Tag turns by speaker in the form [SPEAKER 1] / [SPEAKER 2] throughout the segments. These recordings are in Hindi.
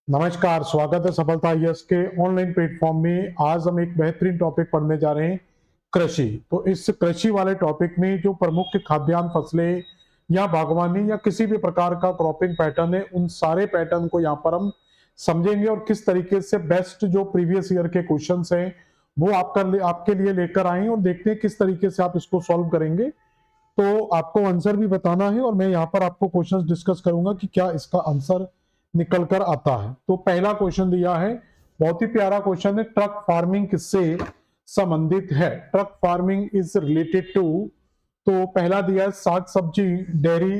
[SPEAKER 1] नमस्कार, स्वागत है सफलता यस के ऑनलाइन प्लेटफॉर्म में। आज हम एक बेहतरीन टॉपिक पढ़ने जा रहे हैं, कृषि। तो इस कृषि वाले टॉपिक में जो प्रमुख खाद्यान्न फसलें या बागवानी या किसी भी प्रकार का क्रॉपिंग पैटर्न है, उन सारे पैटर्न को यहाँ पर हम समझेंगे और किस तरीके से बेस्ट जो प्रीवियस ईयर के क्वेश्चंस हैं वो आपके लिए लेकर आए और देखते हैं किस तरीके से आप इसको सॉल्व करेंगे। तो आपको आंसर भी बताना है और मैं यहाँ पर आपको क्वेश्चंस डिस्कस करूंगा कि क्या इसका आंसर निकल कर आता है। तो पहला क्वेश्चन दिया है, बहुत ही प्यारा क्वेश्चन है, ट्रक फार्मिंग किससे संबंधित है? Truck farming is related to, तो पहला दिया है साग सब्जी, डेयरी,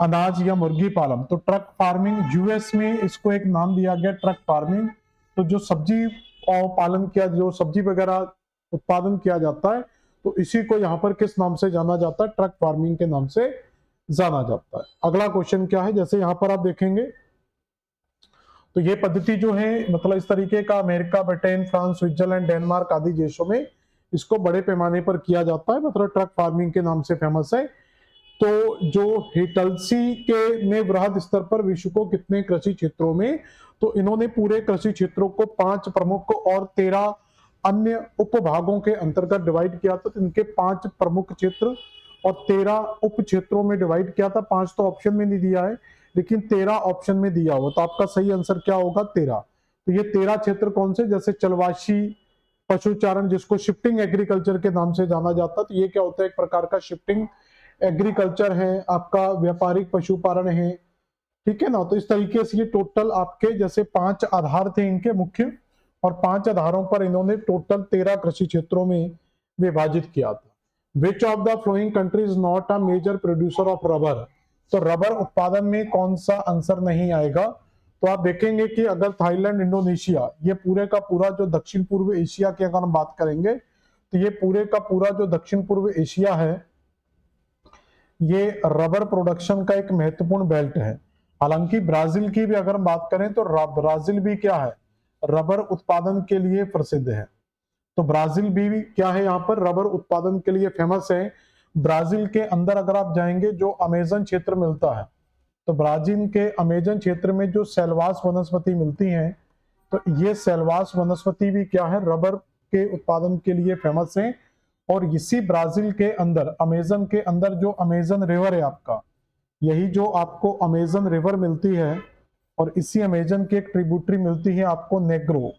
[SPEAKER 1] अनाज या मुर्गी पालन। तो ट्रक फार्मिंग यूएस में इसको एक नाम दिया गया ट्रक फार्मिंग। तो जो सब्जी और पालन किया, जो सब्जी वगैरह उत्पादन किया जाता है, तो इसी को यहाँ पर किस नाम से जाना जाता है? ट्रक फार्मिंग के नाम से जाना जाता है। अगला क्वेश्चन क्या है, जैसे यहाँ पर आप देखेंगे तो ये पद्धति जो है, मतलब इस तरीके का America, Britain, France, Switzerland, Denmark आदि देशों में इसको बड़े पैमाने पर किया जाता है, मतलब ट्रक फार्मिंग के नाम से फेमस है। तो जो हिटलसी के ने वृहद स्तर पर विश्व को कितने कृषि क्षेत्रों में, तो इन्होंने पूरे कृषि क्षेत्रों को 5 प्रमुख और 13 अन्य उपभागों के अंतर्गत डिवाइड किया था। तो इनके 5 प्रमुख क्षेत्र और 13 उप क्षेत्रों में डिवाइड किया था। 5 तो ऑप्शन में नहीं दिया है, लेकिन 13 ऑप्शन में दिया हुआ। तो आपका सही आंसर क्या होगा? 13। तो ये 13 क्षेत्र कौन से? जैसे चलवाशी पशुचारण, जिसको शिफ्टिंग एग्रीकल्चर के नाम से जाना जाता है। तो ये क्या होता है? एक प्रकार का शिफ्टिंग एग्रीकल्चर है, आपका व्यापारिक पशुपालन है, ठीक है ना। तो इस तरीके से ये टोटल आपके जैसे 5 आधार थे इनके मुख्य, और 5 आधारों पर इन्होंने टोटल 13 कृषि क्षेत्रों में विभाजित किया था। Which of the following country is not a major producer of rubber? तो रबर उत्पादन में कौन सा आंसर नहीं आएगा? तो आप देखेंगे कि अगर थाईलैंड, इंडोनेशिया, ये पूरे का पूरा जो दक्षिण पूर्व एशिया की अगर हम बात करेंगे, तो ये पूरे का पूरा जो दक्षिण पूर्व एशिया है, ये रबर प्रोडक्शन का एक महत्वपूर्ण बेल्ट है। हालांकि ब्राजील की भी अगर हम बात करें तो ब्राजील भी क्या है? रबर उत्पादन के लिए प्रसिद्ध है। तो ब्राजील भी क्या है? यहाँ पर रबर उत्पादन के लिए फेमस है। ब्राजील के अंदर अगर आप जाएंगे, जो अमेजन क्षेत्र मिलता है, तो ब्राजील के अमेजन क्षेत्र में जो सेलवास वनस्पति मिलती हैं, तो ये सेलवास वनस्पति भी क्या है? रबर के उत्पादन के लिए फेमस है। और इसी ब्राजील के अंदर, अमेजन के अंदर जो अमेजन रिवर है आपका, यही जो आपको अमेजन रिवर मिलती है, और इसी अमेजन की एक ट्रिब्यूटरी मिलती है आपको नेग्रो,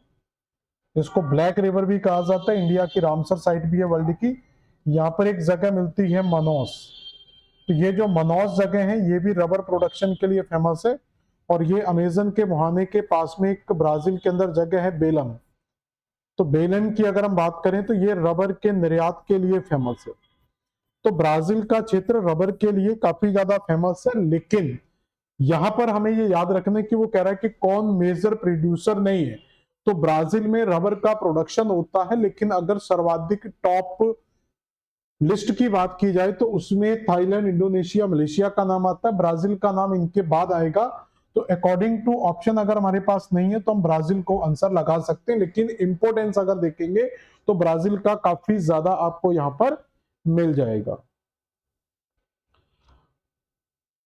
[SPEAKER 1] इसको ब्लैक रिवर भी कहा जाता है। इंडिया की रामसर साइट भी है वर्ल्ड की। यहाँ पर एक जगह मिलती है मनोस। तो ये जो मनोस जगह है, ये भी रबर प्रोडक्शन के लिए फेमस है। और ये अमेजन के मुहाने के पास में एक ब्राजील के अंदर जगह है बेलम। तो बेलन की अगर हम बात करें तो ये रबर के निर्यात के लिए फेमस है। तो ब्राजील का क्षेत्र रबर के लिए काफी ज्यादा फेमस है। लेकिन यहां पर हमें ये याद रखना है कि वो कह रहा है कि कौन मेजर प्रोड्यूसर नहीं है। तो ब्राजील में रबर का प्रोडक्शन होता है, लेकिन अगर सर्वाधिक टॉप लिस्ट की बात की जाए तो उसमें थाईलैंड, इंडोनेशिया, मलेशिया का नाम आता है। ब्राजील का नाम इनके बाद आएगा। तो अकॉर्डिंग टू ऑप्शन अगर हमारे पास नहीं है तो हम ब्राजील को आंसर लगा सकते हैं, लेकिन इंपोर्टेंस अगर देखेंगे तो ब्राजील का काफी ज्यादा आपको यहां पर मिल जाएगा।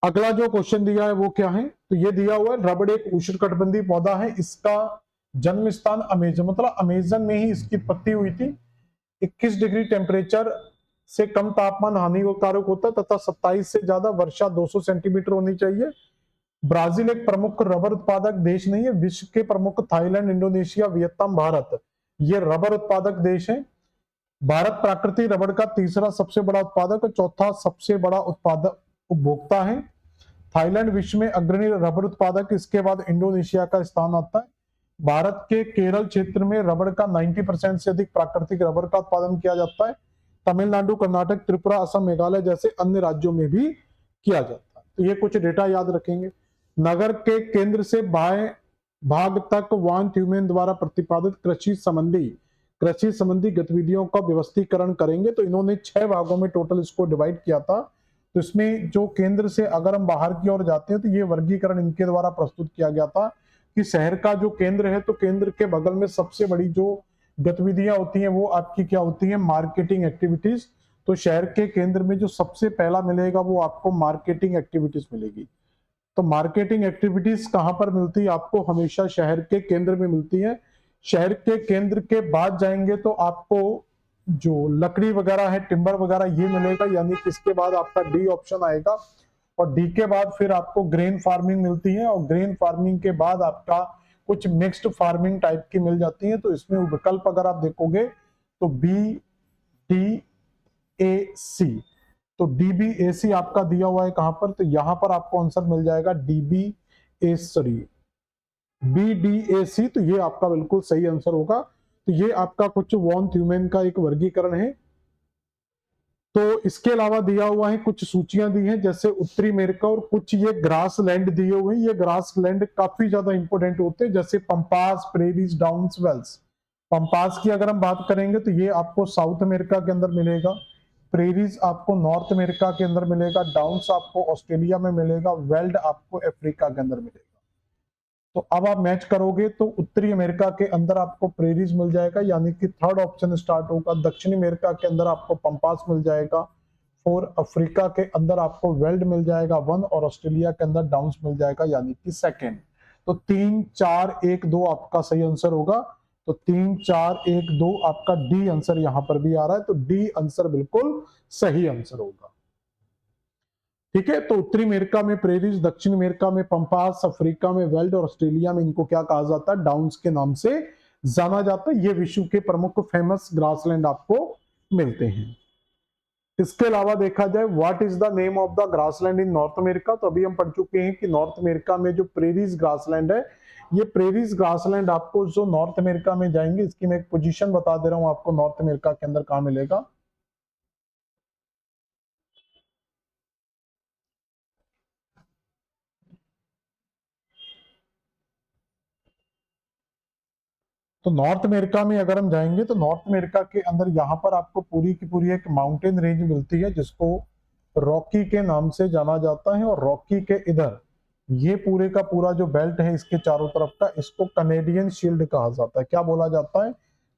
[SPEAKER 1] अगला जो क्वेश्चन दिया है वो क्या है? तो ये दिया हुआ है, रबड़ एक उष्णकटिबंधीय पौधा है, इसका जन्म स्थान अमेजन, मतलब अमेजन में ही इसकी उत्पत्ति हुई थी। 21 डिग्री टेम्परेचर से कम तापमान हानिकारक होता है तथा 27 से ज्यादा वर्षा 200 सेंटीमीटर होनी चाहिए। ब्राजील एक प्रमुख रबर उत्पादक देश नहीं है। विश्व के प्रमुख थाईलैंड, इंडोनेशिया, वियतनाम, भारत, ये रबर उत्पादक देश है। भारत प्राकृतिक रबड़ का तीसरा सबसे बड़ा उत्पादक और चौथा सबसे बड़ा उत्पादक उपभोक्ता है। थाईलैंड विश्व में अग्रणी रबर उत्पादक, इसके बाद इंडोनेशिया का स्थान आता है। भारत के केरल क्षेत्र में रबड़ का 90% से अधिक प्राकृतिक रबर का उत्पादन किया जाता है। तमिलनाडु, कर्नाटक, त्रिपुरा, असम, मेघालय जैसे अन्य राज्यों में भी किया जाता है। तो ये कुछ डेटा याद रखेंगे। नगर के केंद्र से बाएं भाग तक वान ट्यूमेन द्वारा प्रतिपादित कृषि संबंधी गतिविधियों का व्यवस्थीकरण करेंगे। तो इन्होंने 6 भागों में टोटल इसको डिवाइड किया था। तो इसमें जो केंद्र से अगर हम बाहर की ओर जाते हैं तो ये वर्गीकरण इनके द्वारा प्रस्तुत किया गया था कि शहर का जो केंद्र है, तो केंद्र के बगल में सबसे बड़ी जो गतिविधियां होती हैं वो आपकी क्या होती है? Marketing activities. तो शहर के केंद्र में जो सबसे पहला मिलेगा वो आपको मार्केटिंग एक्टिविटीज मिलेगी। तो मार्केटिंग एक्टिविटीज कहां पर मिलती है आपको? हमेशा शहर के केंद्र में मिलती है। शहर के केंद्र के बाद जाएंगे तो आपको जो लकड़ी वगैरह है, टिम्बर वगैरह, ये मिलेगा, यानी कि इसके बाद आपका डी ऑप्शन आएगा। और डी के बाद फिर आपको ग्रेन फार्मिंग मिलती है, और ग्रेन फार्मिंग के बाद आपका कुछ मिक्स्ड फार्मिंग टाइप की मिल जाती है। तो इसमें विकल्प अगर आप देखोगे तो बी, डी, ए, सी। तो डीबीएसी आपका दिया हुआ है कहां पर? तो यहां पर आपको आंसर मिल जाएगा डीबी ए, सॉरी, बीडीएसी। तो ये आपका बिल्कुल सही आंसर होगा। तो ये आपका कुछ वॉन ह्यूमन का एक वर्गीकरण है। तो इसके अलावा दिया हुआ है, कुछ सूचियां दी हैं, जैसे उत्तरी अमेरिका, और कुछ ये ग्रास लैंड दिए हुए हैं। ये ग्रास लैंड काफी ज्यादा इंपॉर्टेंट होते हैं, जैसे pampas, prairies, downs, velds. Pampas की अगर हम बात करेंगे तो ये आपको साउथ अमेरिका के अंदर मिलेगा। प्रेरीज आपको नॉर्थ अमेरिका के अंदर मिलेगा। डाउन्स आपको ऑस्ट्रेलिया में मिलेगा। वेल्ड आपको अफ्रीका के अंदर मिलेगा। तो अब आप मैच करोगे तो उत्तरी अमेरिका के अंदर आपको प्रेरीज मिल जाएगा, यानी कि थर्ड ऑप्शन स्टार्ट होगा। दक्षिणी अमेरिका के अंदर आपको पंपास मिल जाएगा। और अफ्रीका के अंदर आपको वेल्ड मिल जाएगा 1, और ऑस्ट्रेलिया के अंदर डाउन्स मिल जाएगा, यानी कि सेकेंड। तो 3, 4, 1, 2 आपका सही आंसर होगा। तो 3, 4, 1, 2 आपका डी आंसर यहां पर भी आ रहा है। तो डी आंसर बिल्कुल सही आंसर होगा। ठीक है, तो उत्तरी अमेरिका में प्रेरीज, दक्षिण अमेरिका में पंपास, अफ्रीका में वेल्ड, और ऑस्ट्रेलिया में इनको क्या कहा जाता है? डाउन्स के नाम से जाना जाता है। ये विश्व के प्रमुख फेमस ग्रासलैंड आपको मिलते हैं। इसके अलावा देखा जाए, what is the name of the grassland in north America? तो अभी हम पढ़ चुके हैं कि नॉर्थ अमेरिका में जो प्रेरीज ग्रासलैंड है, ये प्रेरीज ग्रासलैंड आपको जो नॉर्थ अमेरिका में जाएंगे, इसकी मैं एक पोजीशन बता दे रहा हूं आपको, नॉर्थ अमेरिका के अंदर कहां मिलेगा। तो नॉर्थ अमेरिका में अगर हम जाएंगे तो नॉर्थ अमेरिका के अंदर यहाँ पर आपको पूरी की पूरी एक माउंटेन रेंज मिलती है, जिसको रॉकी के नाम से जाना जाता है। और रॉकी के इधर ये पूरे का पूरा जो बेल्ट है इसके चारों तरफ का, इसको कनेडियन शील्ड कहा जाता है। क्या बोला जाता है?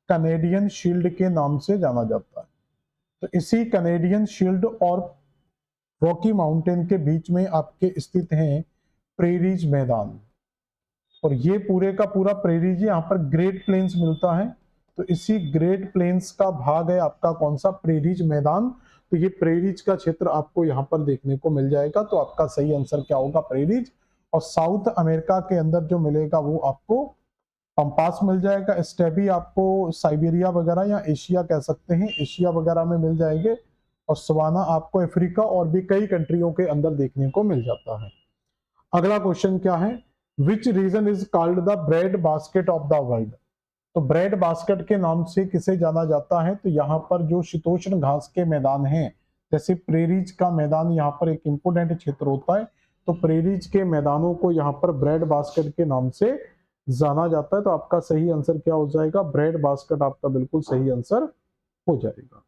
[SPEAKER 1] कनेडियन शील्ड के नाम से जाना जाता है। तो इसी कनेडियन शील्ड और रॉकी माउंटेन के बीच में आपके स्थित हैं प्रेरीज मैदान। और ये पूरे का पूरा प्रेरीज, यहाँ पर ग्रेट प्लेन्स मिलता है। तो इसी ग्रेट प्लेन्स का भाग है आपका कौन सा? प्रेरीज मैदान। तो ये प्रेरीज का क्षेत्र आपको यहाँ पर देखने को मिल जाएगा। तो आपका सही आंसर क्या होगा? प्रेरीज। और साउथ अमेरिका के अंदर जो मिलेगा वो आपको पंपास मिल जाएगा। स्टेबी आपको साइबेरिया वगैरह या एशिया कह सकते हैं, एशिया वगैरह में मिल जाएंगे। और सवाना आपको अफ्रीका और भी कई कंट्रियों के अंदर देखने को मिल जाता है। अगला क्वेश्चन क्या है? Which region is called the bread basket of the world? तो ब्रेड बास्केट के नाम से किसे जाना जाता है? तो यहाँ पर जो शीतोष्ण घास के मैदान हैं, जैसे प्रेरीज का मैदान यहाँ पर एक इंपोर्टेंट क्षेत्र होता है, तो प्रेरीज के मैदानों को यहाँ पर ब्रेड बास्केट के नाम से जाना जाता है। तो आपका सही आंसर क्या हो जाएगा? ब्रेड बास्केट आपका बिल्कुल सही आंसर हो जाएगा।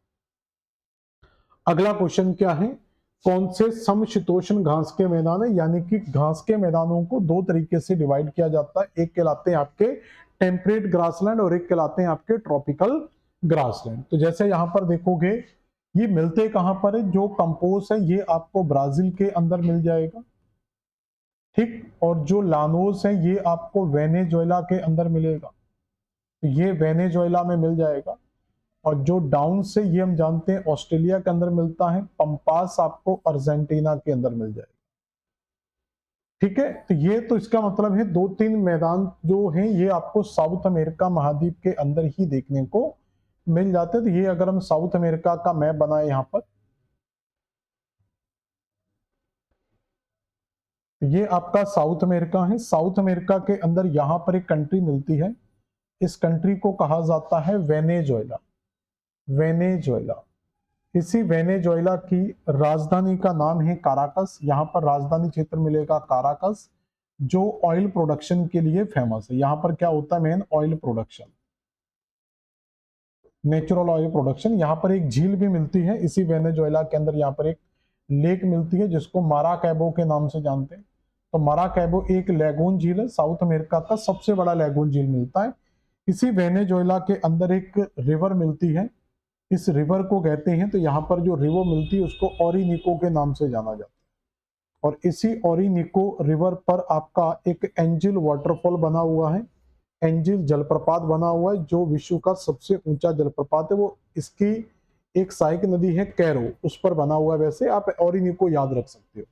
[SPEAKER 1] अगला क्वेश्चन क्या है? कौन से समशीतोष्ण घास के मैदान है? यानी कि घास के मैदानों को दो तरीके से डिवाइड किया जाता है। एक कहलाते हैं आपके टेम्परेट ग्रासलैंड और एक कहलाते हैं आपके ट्रॉपिकल ग्रासलैंड। तो जैसे यहां पर देखोगे, ये मिलते कहां पर है? जो कंपोज है ये आपको ब्राजील के अंदर मिल जाएगा, ठीक। और जो लानोस है ये आपको वेनेजुएला के अंदर मिलेगा, तो ये वेनेजुएला में मिल जाएगा। और जो डाउन से ये हम जानते हैं ऑस्ट्रेलिया के अंदर मिलता है। पंपास आपको अर्जेंटीना के अंदर मिल जाएगा, ठीक है। तो ये तो इसका मतलब है 2-3 मैदान जो हैं ये आपको साउथ अमेरिका महाद्वीप के अंदर ही देखने को मिल जाते हैं। तो ये अगर हम साउथ अमेरिका का मैप बनाए यहाँ पर, तो ये आपका साउथ अमेरिका है। साउथ अमेरिका के अंदर यहाँ पर एक कंट्री मिलती है, इस कंट्री को कहा जाता है वेनेजुएला। वेनेजुएला, इसी वेनेजुएला की राजधानी का नाम है काराकस। यहाँ पर राजधानी क्षेत्र मिलेगा काराकस, जो ऑयल प्रोडक्शन के लिए फेमस है। यहाँ पर क्या होता है? Men oil production, natural oil production. यहाँ पर एक झील भी मिलती है इसी वेनेजुएला के अंदर, यहाँ पर एक लेक मिलती है जिसको माराकैबो के नाम से जानते हैं। तो माराकैबो एक लैगून झील है, साउथ अमेरिका का सबसे बड़ा लैगून झील मिलता है। इसी वेनेजुएला के अंदर एक रिवर मिलती है, इस रिवर को कहते हैं, तो यहाँ पर जो रिवर मिलती है उसको ओरिनिको के नाम से जाना जाता है। और इसी ओरिनिको रिवर पर आपका एक एंजिल वाटरफॉल बना हुआ है, एंजिल जलप्रपात बना हुआ है जो विश्व का सबसे ऊंचा जलप्रपात है। वो इसकी एक सहायक नदी है कैरो, उस पर बना हुआ है। वैसे आप ओरिनिको याद रख सकते हो।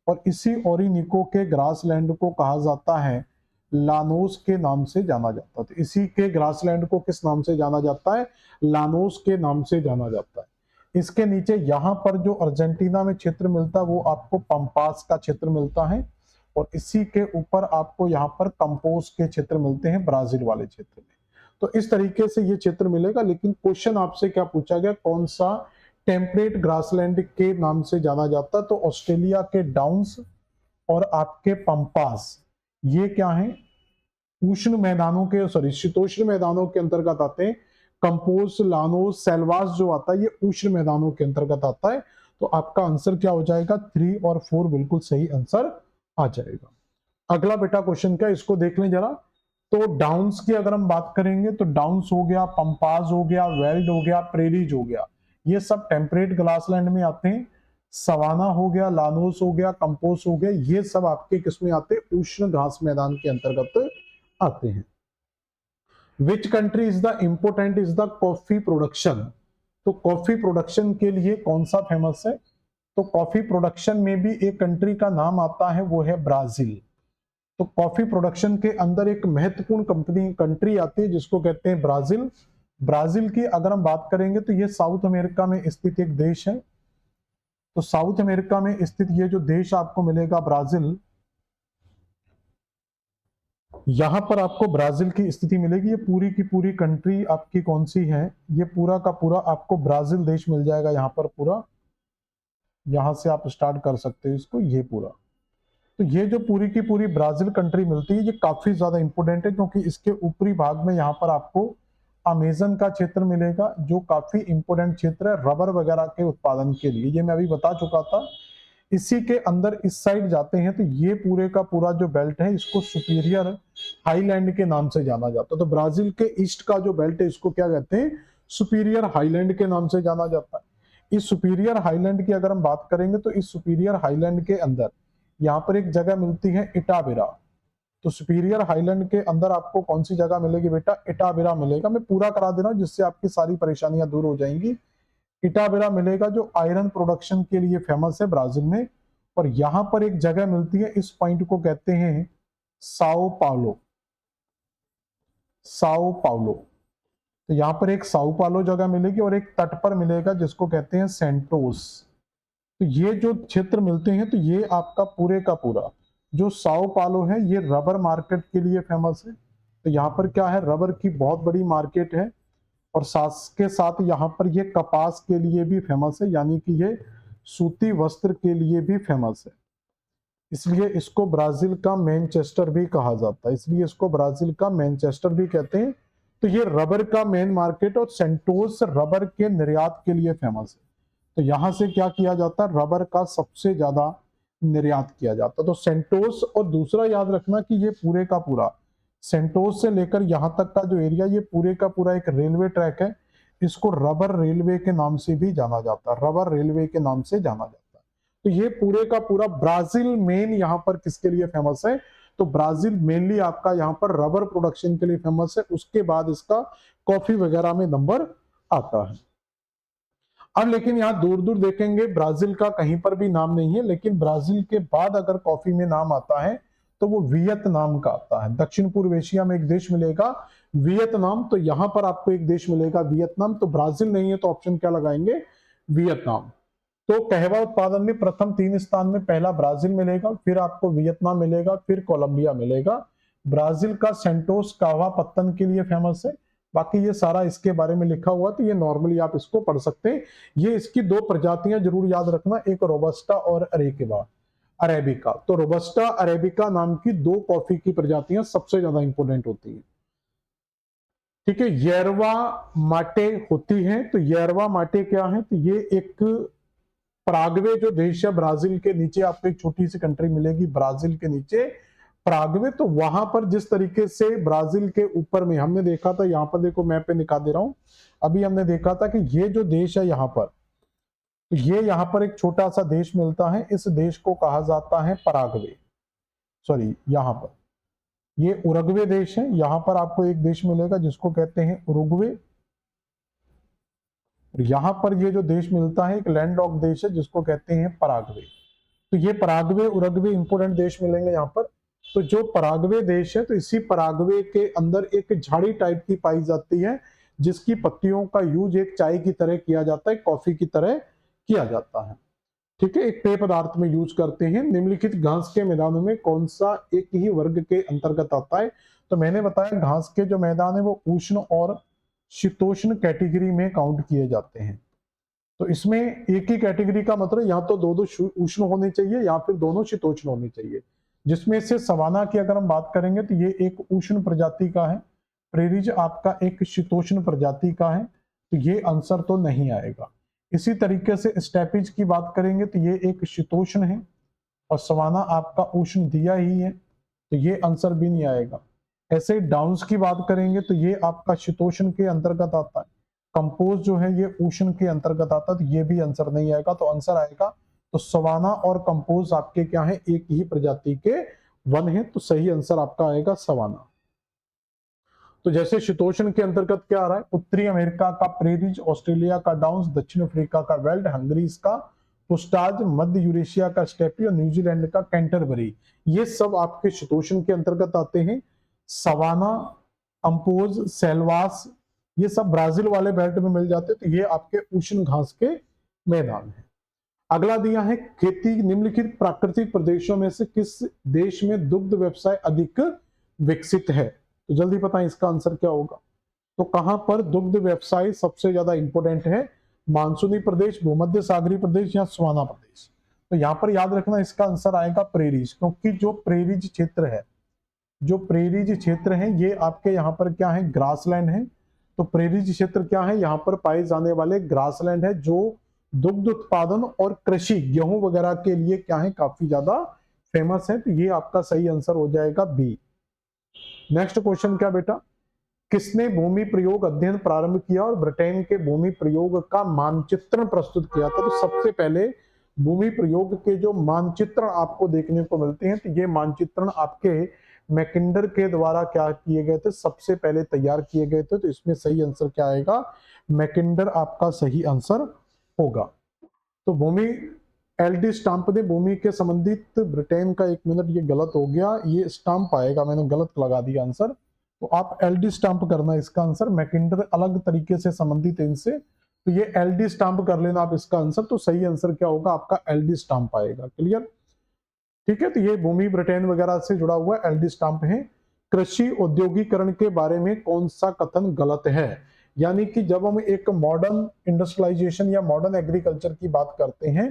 [SPEAKER 1] और इसी ओरिनिको के ग्रासलैंड को कहा जाता है लानोस के नाम से जाना जाता है। तो इसी के ग्रासलैंड को किस नाम से जाना जाता है? लानोस के नाम से जाना जाता है। इसके नीचे यहाँ पर जो अर्जेंटीना में क्षेत्र मिलता है वो आपको पंपास का क्षेत्र मिलता है, और इसी के ऊपर आपको यहाँ पर कंपोज के क्षेत्र मिलते हैं ब्राजील वाले क्षेत्र में। तो इस तरीके से ये क्षेत्र मिलेगा। लेकिन क्वेश्चन आपसे क्या पूछा गया, कौन सा टेम्परेट ग्रासलैंड के नाम से जाना जाता है? तो ऑस्ट्रेलिया के डाउन्स और आपके पंपास, ये क्या है? उष्ण मैदानों के, सॉरी शीतोष्ण मैदानों के अंतर्गत आते हैं। कंपोज, लानोस, सेल्वास जो आता है ये उष्ण मैदानों के अंतर्गत आता है। तो आपका आंसर क्या हो जाएगा? 3 और 4 बिल्कुल सही आंसर आ जाएगा। अगला बेटा क्वेश्चन क्या, इसको देख लें जरा। तो डाउन्स की अगर हम बात करेंगे तो डाउन्स हो गया, पंपाज हो गया, वेल्ड हो गया, प्रेरीज हो गया, ये सब टेम्परेट ग्रासलैंड में आते हैं। सवाना हो गया, लानोस हो गया, कंपोज हो गया, ये सब आपके किसमें आते हैं? उष्ण घास मैदान के अंतर्गत आते हैं। विच country is the important is the coffee production? तो कॉफी प्रोडक्शन के लिए कौन सा फेमस है? तो कॉफी प्रोडक्शन में भी एक कंट्री का नाम आता है, वो है ब्राजील। तो कॉफी प्रोडक्शन के अंदर एक महत्वपूर्ण कंट्री आती है जिसको कहते हैं ब्राजील। ब्राजील की अगर हम बात करेंगे तो ये साउथ अमेरिका में स्थित एक देश है। तो साउथ अमेरिका में स्थित ये जो देश आपको मिलेगा ब्राजील, यहां पर आपको ब्राजील की स्थिति मिलेगी। ये पूरी की पूरी कंट्री आपकी कौन सी है? ये पूरा का पूरा आपको ब्राजील देश मिल जाएगा यहां पर पूरा। यहां से आप स्टार्ट कर सकते हो इसको, ये पूरा। तो ये जो पूरी की पूरी ब्राजील कंट्री मिलती है ये काफी ज्यादा इंपोर्टेंट है, क्योंकि इसके ऊपरी भाग में यहाँ पर आपको अमेजन का क्षेत्र मिलेगा जो काफी इंपोर्टेंट क्षेत्र है रबर वगैरह के उत्पादन के लिए। ये मैं अभी बता चुका था। इसी के अंदर इस साइड जाते हैं तो ये पूरे का पूरा जो बेल्ट है इसको सुपीरियर हाईलैंड के नाम से जाना जाता है। तो ब्राजील के ईस्ट का जो बेल्ट है इसको क्या कहते हैं? सुपीरियर हाईलैंड के नाम से जाना जाता है। इस सुपीरियर हाईलैंड की अगर हम बात करेंगे तो इस सुपीरियर हाईलैंड के अंदर यहाँ पर एक जगह मिलती है इटाबिरा। तो सुपीरियर हाईलैंड के अंदर आपको कौन सी जगह मिलेगी बेटा? इटाबिरा मिलेगा। मैं पूरा करा दे रहा हूँ जिससे आपकी सारी परेशानियां दूर हो जाएंगी। इटाबिरा मिलेगा जो आयरन प्रोडक्शन के लिए फेमस है ब्राजील में। और यहां पर एक जगह मिलती है, इस पॉइंट को कहते हैं साओ पाउलो। Sao Paulo. तो यहां पर एक साओ पाउलो जगह मिलेगी और एक तट पर मिलेगा जिसको कहते हैं सेंटोस। तो ये जो क्षेत्र मिलते हैं तो ये आपका पूरे का पूरा जो साओ पाउलो है ये रबर मार्केट के लिए फेमस है। तो यहाँ पर क्या है? रबर की बहुत बड़ी मार्केट है। और साथ के साथ यहाँ पर ये कपास के लिए भी फेमस है, यानी कि ये सूती वस्त्र के लिए भी फेमस है। इसलिए इसको ब्राजील का मैनचेस्टर भी कहा जाता है। इसलिए इसको ब्राजील का मैनचेस्टर भी कहते हैं। तो ये रबर का मेन मार्केट और सेंटोस रबर के निर्यात के लिए फेमस है। तो यहां से क्या किया जाता है? रबर का सबसे ज्यादा निर्यात किया जाता है। तो सेंटोस, और दूसरा याद रखना कि ये पूरे का पूरा सेंटोस से लेकर यहां तक का जो एरिया ये पूरे का पूरा एक रेलवे ट्रैक है। इसको रबर रेलवे के नाम से भी जाना जाता है। रबर रेलवे के नाम से जाना जाता है। तो ये पूरे का पूरा ब्राजील मेन यहाँ पर किसके लिए फेमस है? तो ब्राजील मेनली आपका यहाँ पर रबर प्रोडक्शन के लिए फेमस है। उसके बाद इसका कॉफी वगैरह में नंबर आता है। अब लेकिन यहाँ दूर दूर देखेंगे ब्राजील का कहीं पर भी नाम नहीं है, लेकिन ब्राजील के बाद अगर कॉफी में नाम आता है तो वो वियतनाम का आता है। दक्षिण पूर्व एशिया में एक देश मिलेगा वियतनाम। तो यहां पर आपको एक देश मिलेगा वियतनाम। तो ब्राजील नहीं है तो ऑप्शन क्या लगाएंगे? वियतनाम। तो कहवा उत्पादन में प्रथम 3 स्थान में पहला ब्राजील मिलेगा, फिर आपको वियतनाम मिलेगा, फिर कोलंबिया मिलेगा। ब्राजील का सेंटोस कहवा पत्तन के लिए फेमस है। बाकी ये सारा इसके बारे में लिखा हुआ, तो ये नॉर्मली आप इसको पढ़ सकते हैं। ये इसकी 2 प्रजातियां जरूर याद रखना, एक रोबस्टा और अरेबिका। तो रोबस्टा अरेबिका नाम की 2 कॉफी की प्रजातियां सबसे ज्यादा इंपोर्टेंट होती है। ठीक है, येरवा माटे होती है। तो येरवा माटे क्या है? तो ये एक पराग्वे जो देश है ब्राजील के नीचे आपको एक छोटी सी कंट्री मिलेगी ब्राजील के नीचे, पराग्वे। तो वहां पर जिस तरीके से ब्राजील के ऊपर में हमने देखा था, यहां पर देखो मैप पे दिखा दे रहा हूं, अभी हमने देखा था कि ये जो देश है यहां पर, तो ये यहाँ पर एक छोटा सा देश मिलता है, इस देश को कहा जाता है पराग्वे, सॉरी यहाँ पर ये उरुग्वे देश है, यहाँ पर आपको एक देश मिलेगा जिसको कहते हैं उरुग्वे। यहाँ पर ये जो देश मिलता है एक लैंड लॉक देश है जिसको कहते हैं पराग्वे। तो ये पराग्वे उरुग्वे इंपोर्टेंट देश मिलेंगे यहाँ पर। तो जो पराग्वे देश है, तो इसी पराग्वे के अंदर एक झाड़ी टाइप की पाई जाती है जिसकी पत्तियों का यूज एक चाय की तरह किया जाता है, कॉफी की तरह किया जाता है। ठीक है, एक पेय पदार्थ में यूज करते हैं। निम्नलिखित घास के मैदानों में कौन सा एक ही वर्ग के अंतर्गत आता है? तो मैंने बताया घास के जो मैदान है वो उष्ण और शीतोष्ण कैटेगरी में काउंट किए जाते हैं। तो इसमें एक ही कैटेगरी का मतलब या तो दो उष्ण होने चाहिए या फिर दोनों शीतोष्ण होने चाहिए। जिसमें से सवाना की अगर हम बात करेंगे तो ये एक उष्ण प्रजाति का है, प्रेरीज आपका एक शीतोष्ण प्रजाति का है, तो ये आंसर तो नहीं आएगा। इसी तरीके से स्टेपिज की बात करेंगे तो ये एक शीतोष्ण है और सवाना आपका उष्ण दिया ही है, तो ये आंसर भी नहीं आएगा। ऐसे डाउन्स की बात करेंगे तो ये आपका शीतोष्ण के अंतर्गत आता है, कंपोज जो है ये उष्ण के अंतर्गत आता है, तो ये भी आंसर नहीं आएगा। तो आंसर आएगा तो सवाना और कंपोज आपके क्या है, एक ही प्रजाति के वन है, तो सही आंसर आपका आएगा सवाना। तो जैसे शीतोष्ण के अंतर्गत क्या आ रहा है, उत्तरी अमेरिका का प्रेरीज, ऑस्ट्रेलिया का डाउन्स, दक्षिण अफ्रीका का वेल्ड, हंगरी का पुस्टाज, मध्य यूरेशिया का स्टेपी और न्यूजीलैंड का कैंटरबरी, ये सब आपके शीतोष्ण के अंतर्गत आते हैं। सवाना, कंपोज, सेल्वास, ये सब ब्राजील वाले बेल्ट में मिल जाते हैं, तो ये आपके उष्ण घास के मैदान है। अगला दिया है खेती, निम्नलिखित प्राकृतिक प्रदेशों में से किस देश में दुग्ध व्यवसाय अधिक विकसित है? तो जल्दी बताएं इसका आंसर क्या होगा। तो कहां पर दुग्ध व्यवसाय सबसे ज्यादा इंपोर्टेंट है? मानसूनी प्रदेश, भूमध्य सागरीय प्रदेश या सवाना प्रदेश? तो यहां पर याद रखना इसका आंसर आएगा प्रेरीज, क्योंकि जो प्रेरीज क्षेत्र है, जो प्रेरीज क्षेत्र है ये आपके यहाँ पर क्या है, ग्रासलैंड है। तो प्रेरीज क्षेत्र क्या है, यहाँ पर पाए जाने वाले ग्रासलैंड है जो दुग्ध उत्पादन और कृषि, गेहूं वगैरह के लिए क्या है, काफी ज्यादा फेमस है। तो ये आपका सही आंसर हो जाएगा बी। नेक्स्ट क्वेश्चन क्या बेटा, किसने भूमि प्रयोग अध्ययन प्रारंभ किया और ब्रिटेन के भूमि प्रयोग का मानचित्रण प्रस्तुत किया था? तो सबसे पहले भूमि प्रयोग के जो मानचित्रण आपको देखने को मिलते हैं, तो ये मानचित्रण आपके मैकिंडर के द्वारा क्या किए गए थे, सबसे पहले तैयार किए गए थे। तो इसमें सही आंसर क्या आएगा, मैकिंडर आपका सही आंसर होगा। तो भूमि एलडी स्टाम्प ने भूमि के संबंधित ब्रिटेन का, एक मिनट ये गलत हो गया, ये स्टाम्प आएगा, मैंने गलत लगा दिया आंसर। तो आप एलडी स्टाम्प करना इसका आंसर, मैकिंडर अलग तरीके से संबंधित है इनसे, तो ये एलडी स्टाम्प कर लेना आप इसका आंसर। तो सही आंसर क्या होगा आपका, एलडी स्टाम्प आएगा। क्लियर, ठीक है। तो ये भूमि ब्रिटेन वगैरह से जुड़ा हुआ एलडी स्टाम्प है। कृषि औद्योगिकरण के बारे में कौन सा कथन गलत है? यानी कि जब हम एक मॉडर्न इंडस्ट्रियलाइजेशन या मॉडर्न एग्रीकल्चर की बात करते हैं,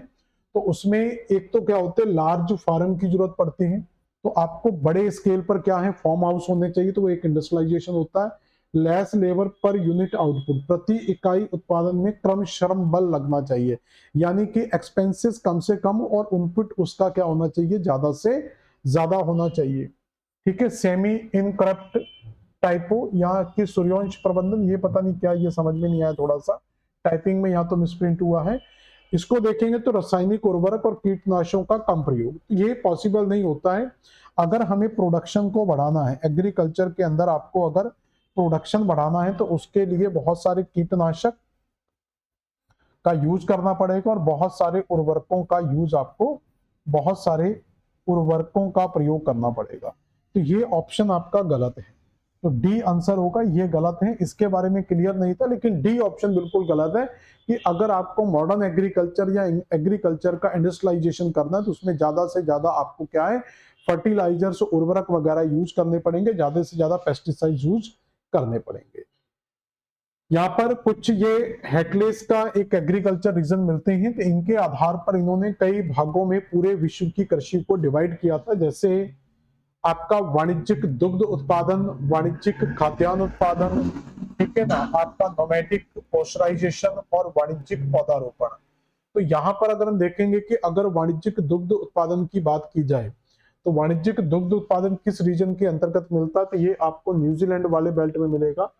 [SPEAKER 1] तो उसमें एक तो क्या होते हैं, लार्ज फार्म की जरूरत पड़ती है, तो आपको बड़े स्केल पर क्या है, फार्म हाउस होने चाहिए, तो वो एक इंडस्ट्रियलाइजेशन होता है। Less labour per unit output, प्रति इकाई उत्पादन में क्रम श्रम बल लगना चाहिए, यानी कि एक्सपेंसेस कम से कम और इनपुट उसका क्या होना चाहिए, ज्यादा से ज्यादा होना चाहिए। ठीक है, सेमी इनकरप्ट टाइपो यहाँ की सूर्यवंश प्रबंधन, ये पता नहीं क्या, ये समझ में नहीं आया, थोड़ा सा टाइपिंग में यहाँ तो मिसप्रिंट हुआ है। इसको देखेंगे तो रासायनिक उर्वरक और कीटनाशकों का कम प्रयोग, ये पॉसिबल नहीं होता है। अगर हमें प्रोडक्शन को बढ़ाना है एग्रीकल्चर के अंदर, आपको अगर प्रोडक्शन बढ़ाना है तो उसके लिए बहुत सारे कीटनाशक का यूज करना पड़ेगा और बहुत सारे उर्वरकों का यूज, आपको बहुत सारे उर्वरकों का प्रयोग करना पड़ेगा। तो ये ऑप्शन आपका गलत है, तो डी आंसर होगा, ये गलत है। इसके बारे में क्लियर नहीं था, लेकिन डी ऑप्शन बिल्कुल गलत है कि अगर आपको मॉडर्न एग्रीकल्चर या एग्रीकल्चर का इंडस्ट्रियलाइजेशन करना है तो उसमें ज्यादा से ज्यादा आपको क्या है, फर्टिलाइजर्स, उर्वरक वगैरह यूज करने पड़ेंगे, ज्यादा से ज्यादा पेस्टिसाइड यूज करने पड़ेंगे। यहाँ पर कुछ ये हेटलेस का एक एग्रीकल्चर रीजन मिलते हैं, तो इनके आधार पर इन्होंने कई भागों में पूरे विश्व की कृषि को डिवाइड किया था। जैसे आपका वाणिज्यिक दुग्ध उत्पादन, वाणिज्यिक खाद्यान्न उत्पादन, ठीक है ना, आपका नोमैटिक पॉस्चराइजेशन और वाणिज्यिक पौधारोपण। तो यहाँ पर अगर हम देखेंगे कि अगर वाणिज्यिक दुग्ध उत्पादन की बात की जाए, तो वाणिज्यिक दुग्ध उत्पादन किस रीजन के अंतर्गत मिलता है, तो ये आपको न्यूजीलैंड वाले बेल्ट में मिलेगा।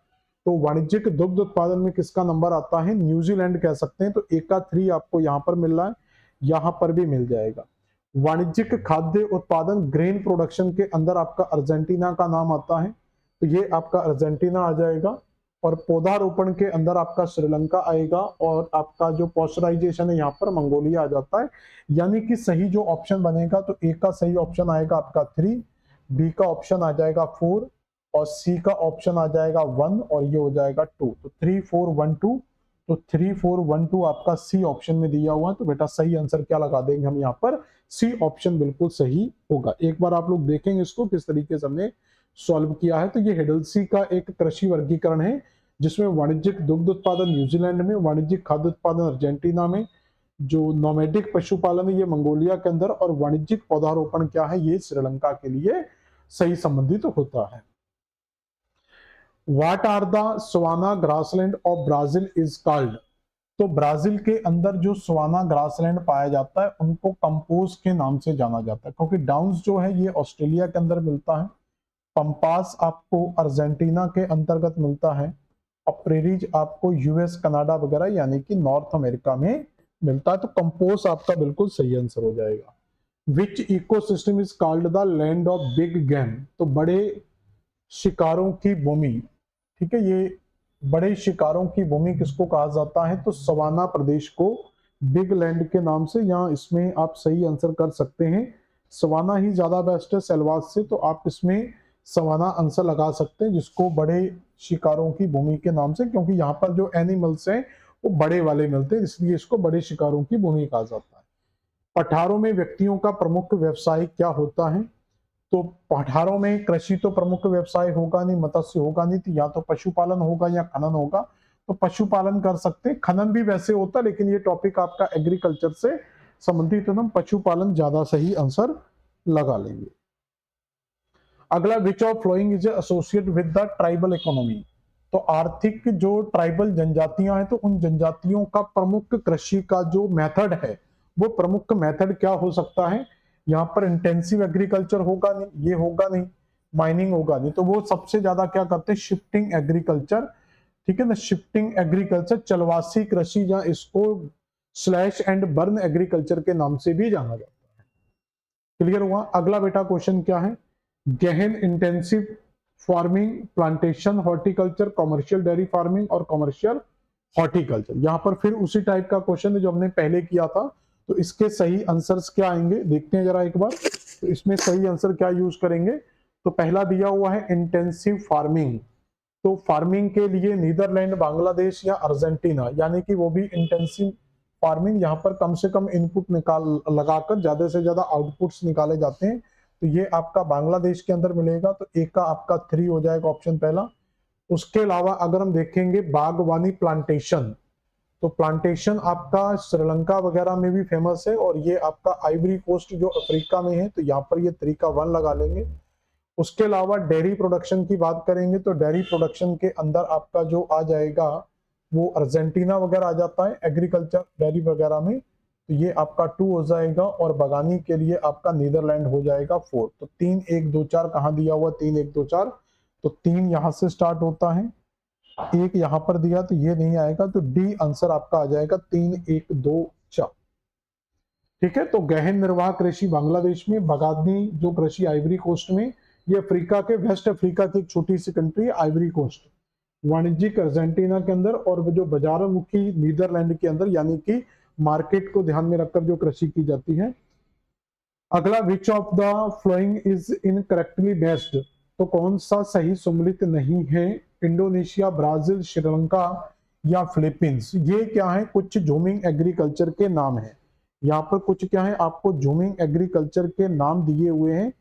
[SPEAKER 1] तो वाणिज्यिक दुग्ध उत्पादन में किसका नंबर आता है, न्यूजीलैंड कह सकते हैं। तो ए का 3 आपको यहाँ पर मिल रहा है, यहाँ पर भी मिल जाएगा। वाणिज्यिक खाद्य उत्पादन ग्रेन प्रोडक्शन के अंदर आपका अर्जेंटीना का नाम आता है, तो ये आपका अर्जेंटीना आ जाएगा। और पौधारोपण के अंदर आपका श्रीलंका आएगा, और आपका जो पॉस्चराइजेशन है यहाँ पर मंगोलिया आ जाता है। यानी कि सही जो ऑप्शन बनेगा, तो ए का सही ऑप्शन आएगा आपका 3, बी का ऑप्शन आ जाएगा 4, और सी का ऑप्शन आ जाएगा 1, और ये हो जाएगा 2। तो 3 4 1 2, तो 3 4 1 2 आपका सी ऑप्शन में दिया हुआ है। तो बेटा सही आंसर क्या लगा देंगे हम यहाँ पर, सी ऑप्शन बिल्कुल सही होगा। एक बार आप लोग देखेंगे इसको किस तरीके से हमने सॉल्व किया है। तो ये हेडल्सी का एक कृषि वर्गीकरण है, जिसमें वाणिज्यिक दुग्ध उत्पादन न्यूजीलैंड में, वाणिज्यिक खाद्य उत्पादन अर्जेंटीना में, जो नोमैडिक पशुपालन है ये मंगोलिया के अंदर, और वाणिज्यिक पौधारोपण क्या है, ये श्रीलंका के लिए सही संबंधित होता है। What are the savanna grassland of Brazil is called. तो ब्राजील के अंदर जो सवाना ग्रासलैंड पाया जाता है उनको कंपोज के नाम से जाना जाता है, क्योंकि डाउन्स जो है ये ऑस्ट्रेलिया के अंदर मिलता है, पंपास आपको अर्जेंटीना के अंतर्गत मिलता है, और प्रेरीज आपको यूएस कनाडा वगैरह यानी कि नॉर्थ अमेरिका में मिलता है। तो कंपोज आपका बिल्कुल सही आंसर हो जाएगा। Which ecosystem is called the land of big game. तो बड़े शिकारों की भूमि, ठीक है, ये बड़े शिकारों की भूमि किसको कहा जाता है, तो सवाना प्रदेश को बिग लैंड के नाम से। यहाँ इसमें आप सही आंसर कर सकते हैं, सवाना ही ज्यादा बेस्ट है सेलवास से, तो आप इसमें सवाना आंसर लगा सकते हैं, जिसको बड़े शिकारों की भूमि के नाम से, क्योंकि यहाँ पर जो एनिमल्स हैं वो बड़े वाले मिलते हैं, इसलिए इसको बड़े शिकारों की भूमि कहा जाता है। पठारों में व्यक्तियों का प्रमुख व्यवसाय क्या होता है। तो पठारों में कृषि तो प्रमुख व्यवसाय होगा नहीं, मत्स्य होगा नहीं, तो या तो पशुपालन होगा या खनन होगा। तो पशुपालन कर सकते हैं, खनन भी वैसे होता है, लेकिन ये टॉपिक आपका एग्रीकल्चर से संबंधित है, तो हम पशुपालन ज्यादा सही आंसर लगा लेंगे। अगला, which of following is associate with the tribal economy. तो आर्थिक जो ट्राइबल जनजातियां हैं, तो उन जनजातियों का प्रमुख कृषि का जो मेथड है, वो प्रमुख मेथड क्या हो सकता है। यहाँ पर इंटेंसिव एग्रीकल्चर होगा नहीं, ये होगा नहीं, माइनिंग होगा नहीं, तो वो सबसे ज्यादा क्या करते हैं, शिफ्टिंग एग्रीकल्चर, ठीक है ना, शिफ्टिंग एग्रीकल्चर, चलवासी कृषि, या इसको स्लैश एंड बर्न एग्रीकल्चर के नाम से भी जाना जाता है। क्लियर हुआ। अगला बेटा क्वेश्चन क्या है, गहन intensive farming, plantation, horticulture, commercial dairy farming और कमर्शियल हॉर्टिकल्चर। यहां पर फिर उसी टाइप का क्वेश्चन है जो हमने पहले किया था। तो इसके सही आंसर्स क्या आएंगे देखते हैं जरा एक बार। तो इसमें सही आंसर क्या यूज करेंगे, तो पहला दिया हुआ है इंटेंसिव फार्मिंग। तो फार्मिंग के लिए नीदरलैंड, बांग्लादेश या अर्जेंटीना, यानी कि वो भी इंटेंसिव फार्मिंग, यहाँ पर कम से कम इनपुट निकाल लगाकर ज्यादा से ज्यादा आउटपुट्स निकाले जाते हैं। तो ये आपका बांग्लादेश के अंदर मिलेगा, तो एक का आपका 3 हो जाएगा ऑप्शन पहला। उसके अलावा अगर हम देखेंगे बागवानी प्लांटेशन, तो प्लांटेशन आपका श्रीलंका वगैरह में भी फेमस है, और ये आपका आइवरी कोस्ट जो अफ्रीका में है, तो यहाँ पर ये 3 का 1 लगा लेंगे। उसके अलावा डेयरी प्रोडक्शन की बात करेंगे, तो डेयरी प्रोडक्शन के अंदर आपका जो आ जाएगा वो अर्जेंटीना वगैरह आ जाता है एग्रीकल्चर डेयरी वगैरह में, तो ये आपका 2 हो जाएगा। और बगानी के लिए आपका नीदरलैंड हो जाएगा 4। तो 3 1 2 4 कहाँ दिया हुआ, 3 1 2 4, तो 3 यहां से स्टार्ट होता है, 1 यहां पर दिया तो ये नहीं आएगा, तो डी आंसर आपका आ जाएगा 3 1 2 4। ठीक है, तो गहन निर्वाह कृषि बांग्लादेश में, बगानी जो कृषि आइवरी कोस्ट में, ये अफ्रीका के, वेस्ट अफ्रीका की एक छोटी सी कंट्री है आइवरी कोस्ट, वाणिज्यिक अर्जेंटीना के अंदर, और जो बाजारोन्मुखी नीदरलैंड के अंदर, यानी कि मार्केट को ध्यान में रखकर जो कृषि की जाती है। अगला, विच of the following is incorrectly based. तो कौन सा सही सम्मिलित नहीं है, इंडोनेशिया, ब्राजील, श्रीलंका या फिलीपींस। ये क्या है, कुछ झूमिंग एग्रीकल्चर के नाम है। यहाँ पर कुछ क्या है, आपको झूमिंग एग्रीकल्चर के नाम दिए हुए हैं।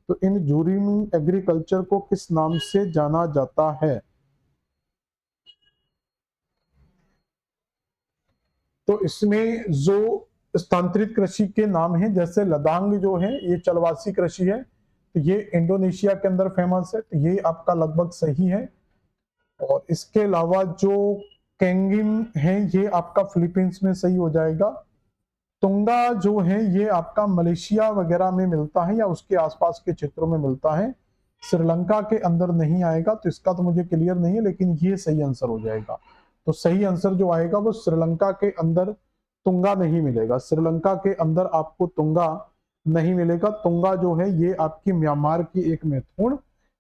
[SPEAKER 1] तो इन झूमिंग एग्रीकल्चर को किस नाम से जाना जाता है। तो इसमें जो स्थानांतरित कृषि के नाम है, जैसे लदांग जो है ये चलवासी कृषि है, तो ये इंडोनेशिया के अंदर फेमस है, तो ये आपका लगभग सही है। और इसके अलावा जो केंगिन है ये आपका फिलीपींस में सही हो जाएगा। तुंगा जो है ये आपका मलेशिया वगैरह में मिलता है या उसके आसपास के क्षेत्रों में मिलता है। श्रीलंका के अंदर नहीं आएगा, तो इसका तो मुझे क्लियर नहीं है, लेकिन ये सही आंसर हो जाएगा। तो सही आंसर जो आएगा वो श्रीलंका के अंदर तुंगा नहीं मिलेगा। श्रीलंका के अंदर आपको तुंगा नहीं मिलेगा। तुंगा जो है ये आपकी म्यांमार की एक महत्वपूर्ण